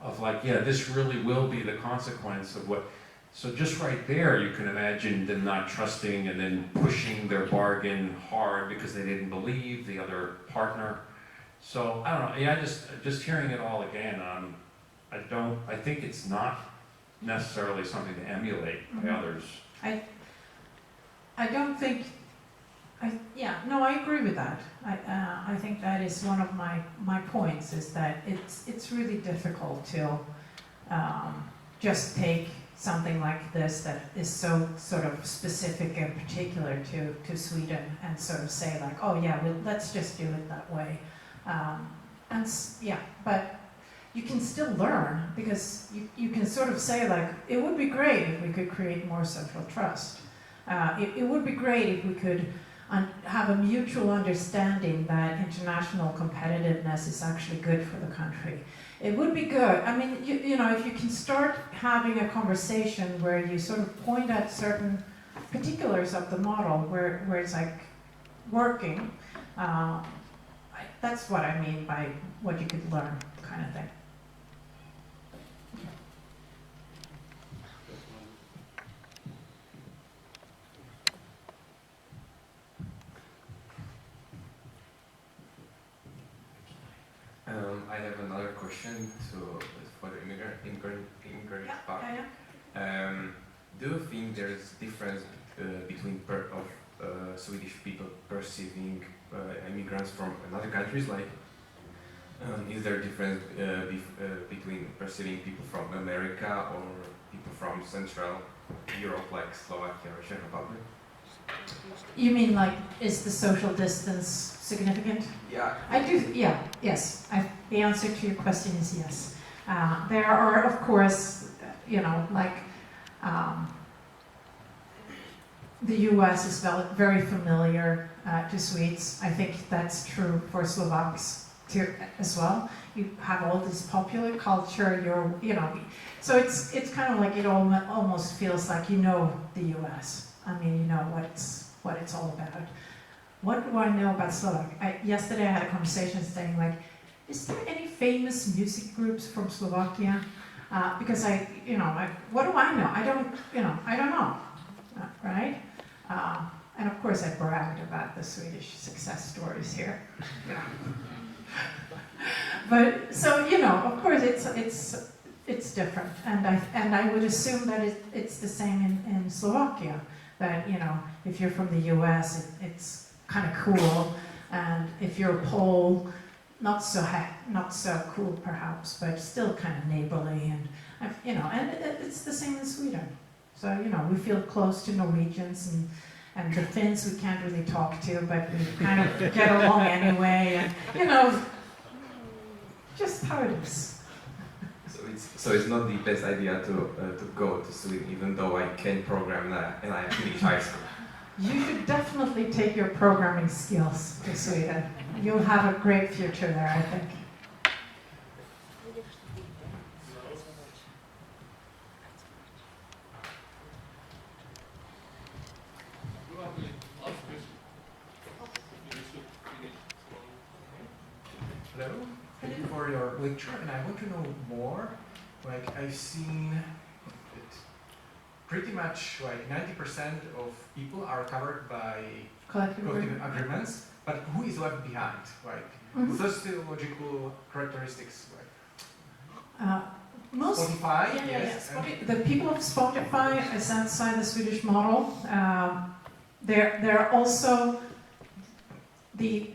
of like, yeah, this really will be the consequence of what, so just right there, you can imagine them not trusting and then pushing their bargain hard because they didn't believe the other partner. So I don't know, yeah, just hearing it all again, I think it's not necessarily something to emulate by others. I don't think, I agree with that. I think that is one of my points, is that it's really difficult to just take something like this that is so sort of specific and particular to Sweden and sort of say like, oh yeah, well, let's just do it that way. But you can still learn, because you can sort of say like, it would be great if we could create more social trust. It would be great if we could have a mutual understanding that international competitiveness is actually good for the country. It would be good. I mean, you know, if you can start having a conversation where you sort of point at certain particulars of the model where it's like working, that's what I mean by what you could learn kind of thing. I have another question for the immigrant part. Do you think there's difference between Swedish people perceiving immigrants from other countries? Like, is there a difference between perceiving people from America or people from Central Europe, like Slovakia or Czech Republic? You mean like, is the social distance significant? Yeah. I do, yeah, yes. The answer to your question is yes. There are, of course, you know, like, the US is very familiar to Swedes. I think that's true for Slovaks too, as well. You have all this popular culture, you know, so it's kind of like it almost feels like you know the US. I mean, you know what it's all about. What do I know about Slovak? Yesterday I had a conversation saying like, is there any famous music groups from Slovakia? Because what do I know? I don't know, right? And of course I bragged about the Swedish success stories here. But so, you know, of course it's different, and I would assume that it's the same in Slovakia. That, you know, if you're from the US, it's kind of cool, and if you're a Pole, not so cool perhaps, but still kind of neighborly, and you know, and it's the same in Sweden. So, you know, we feel close to Norwegians, and the Finns we can't really talk to, but we kind of get along anyway, and you know, just how it is. So it's not the best idea to go to Sweden, even though I can program and I finished high school. You should definitely take your programming skills to Sweden. You'll have a great future there, I think. Hello, thank you for your lecture, and I want to know more. Like, I've seen that pretty much like 90% of people are covered by collective agreements, but who is left behind? Like, sociological characteristics, like Spotify, yes. The people of Spotify is outside the Swedish model. There are also the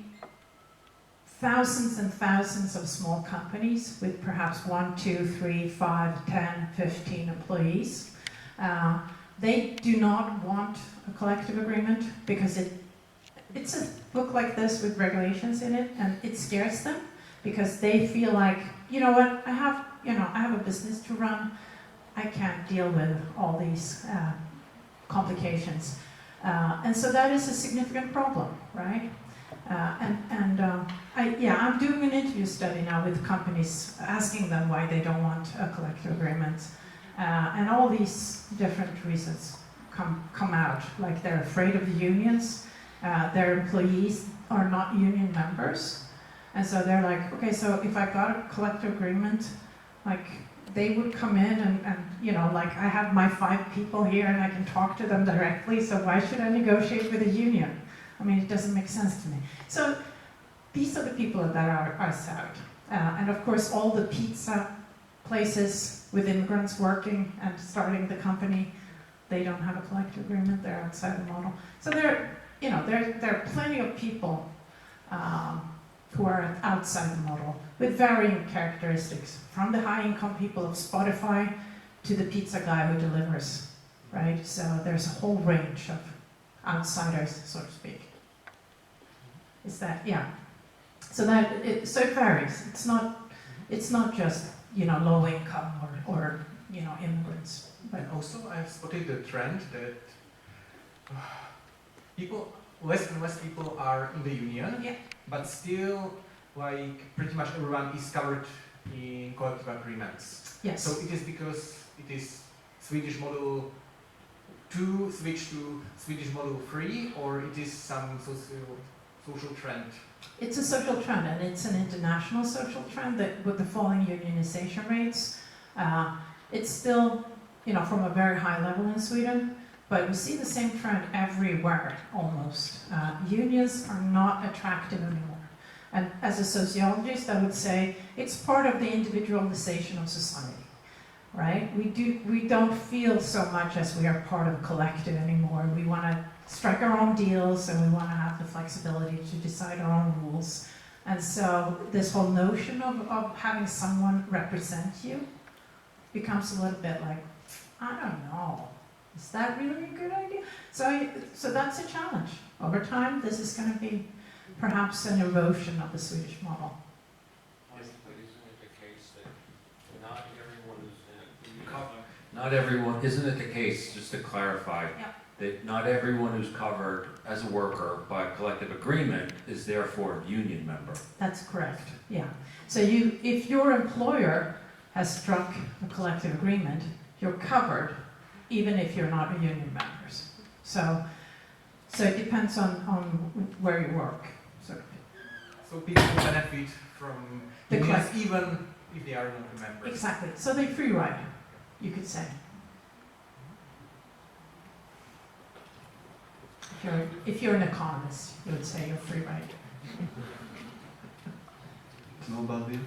thousands and thousands of small companies with perhaps 1, 2, 3, 5, 10, 15 employees. They do not want a collective agreement because it's a book like this with regulations in it, and it scares them because they feel like, you know what, I have a business to run. I can't deal with all these complications. And so that is a significant problem, right? I'm doing an interview study now with companies, asking them why they don't want a collective agreement. And all these different reasons come out, like they're afraid of the unions, their employees are not union members, and so they're like, okay, so if I got a collective agreement, like they would come in and you know, like I have my 5 people here and I can talk to them directly, so why should I negotiate with a union? I mean, it doesn't make sense to me. So these are the people that are sad. And of course, all the pizza places with immigrants working and starting the company, they don't have a collective agreement, they're outside the model. So there are plenty of people who are outside the model with varying characteristics, from the high-income people of Spotify to the pizza guy who delivers, right? So there's a whole range of outsiders, so to speak. Is that, yeah. So it varies. It's not just, you know, low income or you know, immigrants. But and also I've spotted the trend that less and less people are in the union, yeah. but still, like, pretty much everyone is covered in collective agreements. Yes. So it is because it is Swedish model 2 switch to Swedish model 3, or it is some social trend? It's a social trend, and it's an international social trend that with the falling unionization rates, it's still, you know, from a very high level in Sweden, but we see the same trend everywhere almost. Unions are not attractive anymore. And as a sociologist, I would say it's part of the individualization of society, right? We don't feel so much as we are part of a collective anymore. We want to strike our own deals, and we want to have the flexibility to decide our own rules. And so this whole notion of having someone represent you becomes a little bit like, I don't know, is that really a good idea? So that's a challenge. Over time, this is going to be perhaps an erosion of the Swedish model. But isn't it the case that not everyone, isn't it the case, just to clarify, yeah, that not everyone who's covered as a worker by collective agreement is therefore a union member? That's correct, yeah. So if your employer has struck a collective agreement, you're covered even if you're not a union member. So it depends on where you work. So people benefit from the unions even if they are not a member. Exactly. So they free ride, you could say. If you're an economist, you would say you're free ride. Nobody.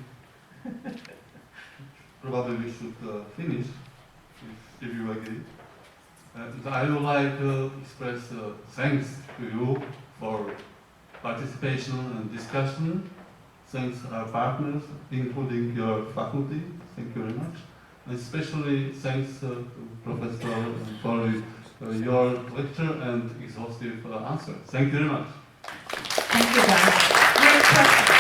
Probably we should finish, if you agree. I would like to express thanks to you for participation and discussion. Thanks our partners, including your faculty. Thank you very much. And especially thanks to Professor for your lecture and exhaustive answer. Thank you very much. Thank you, guys. Great question.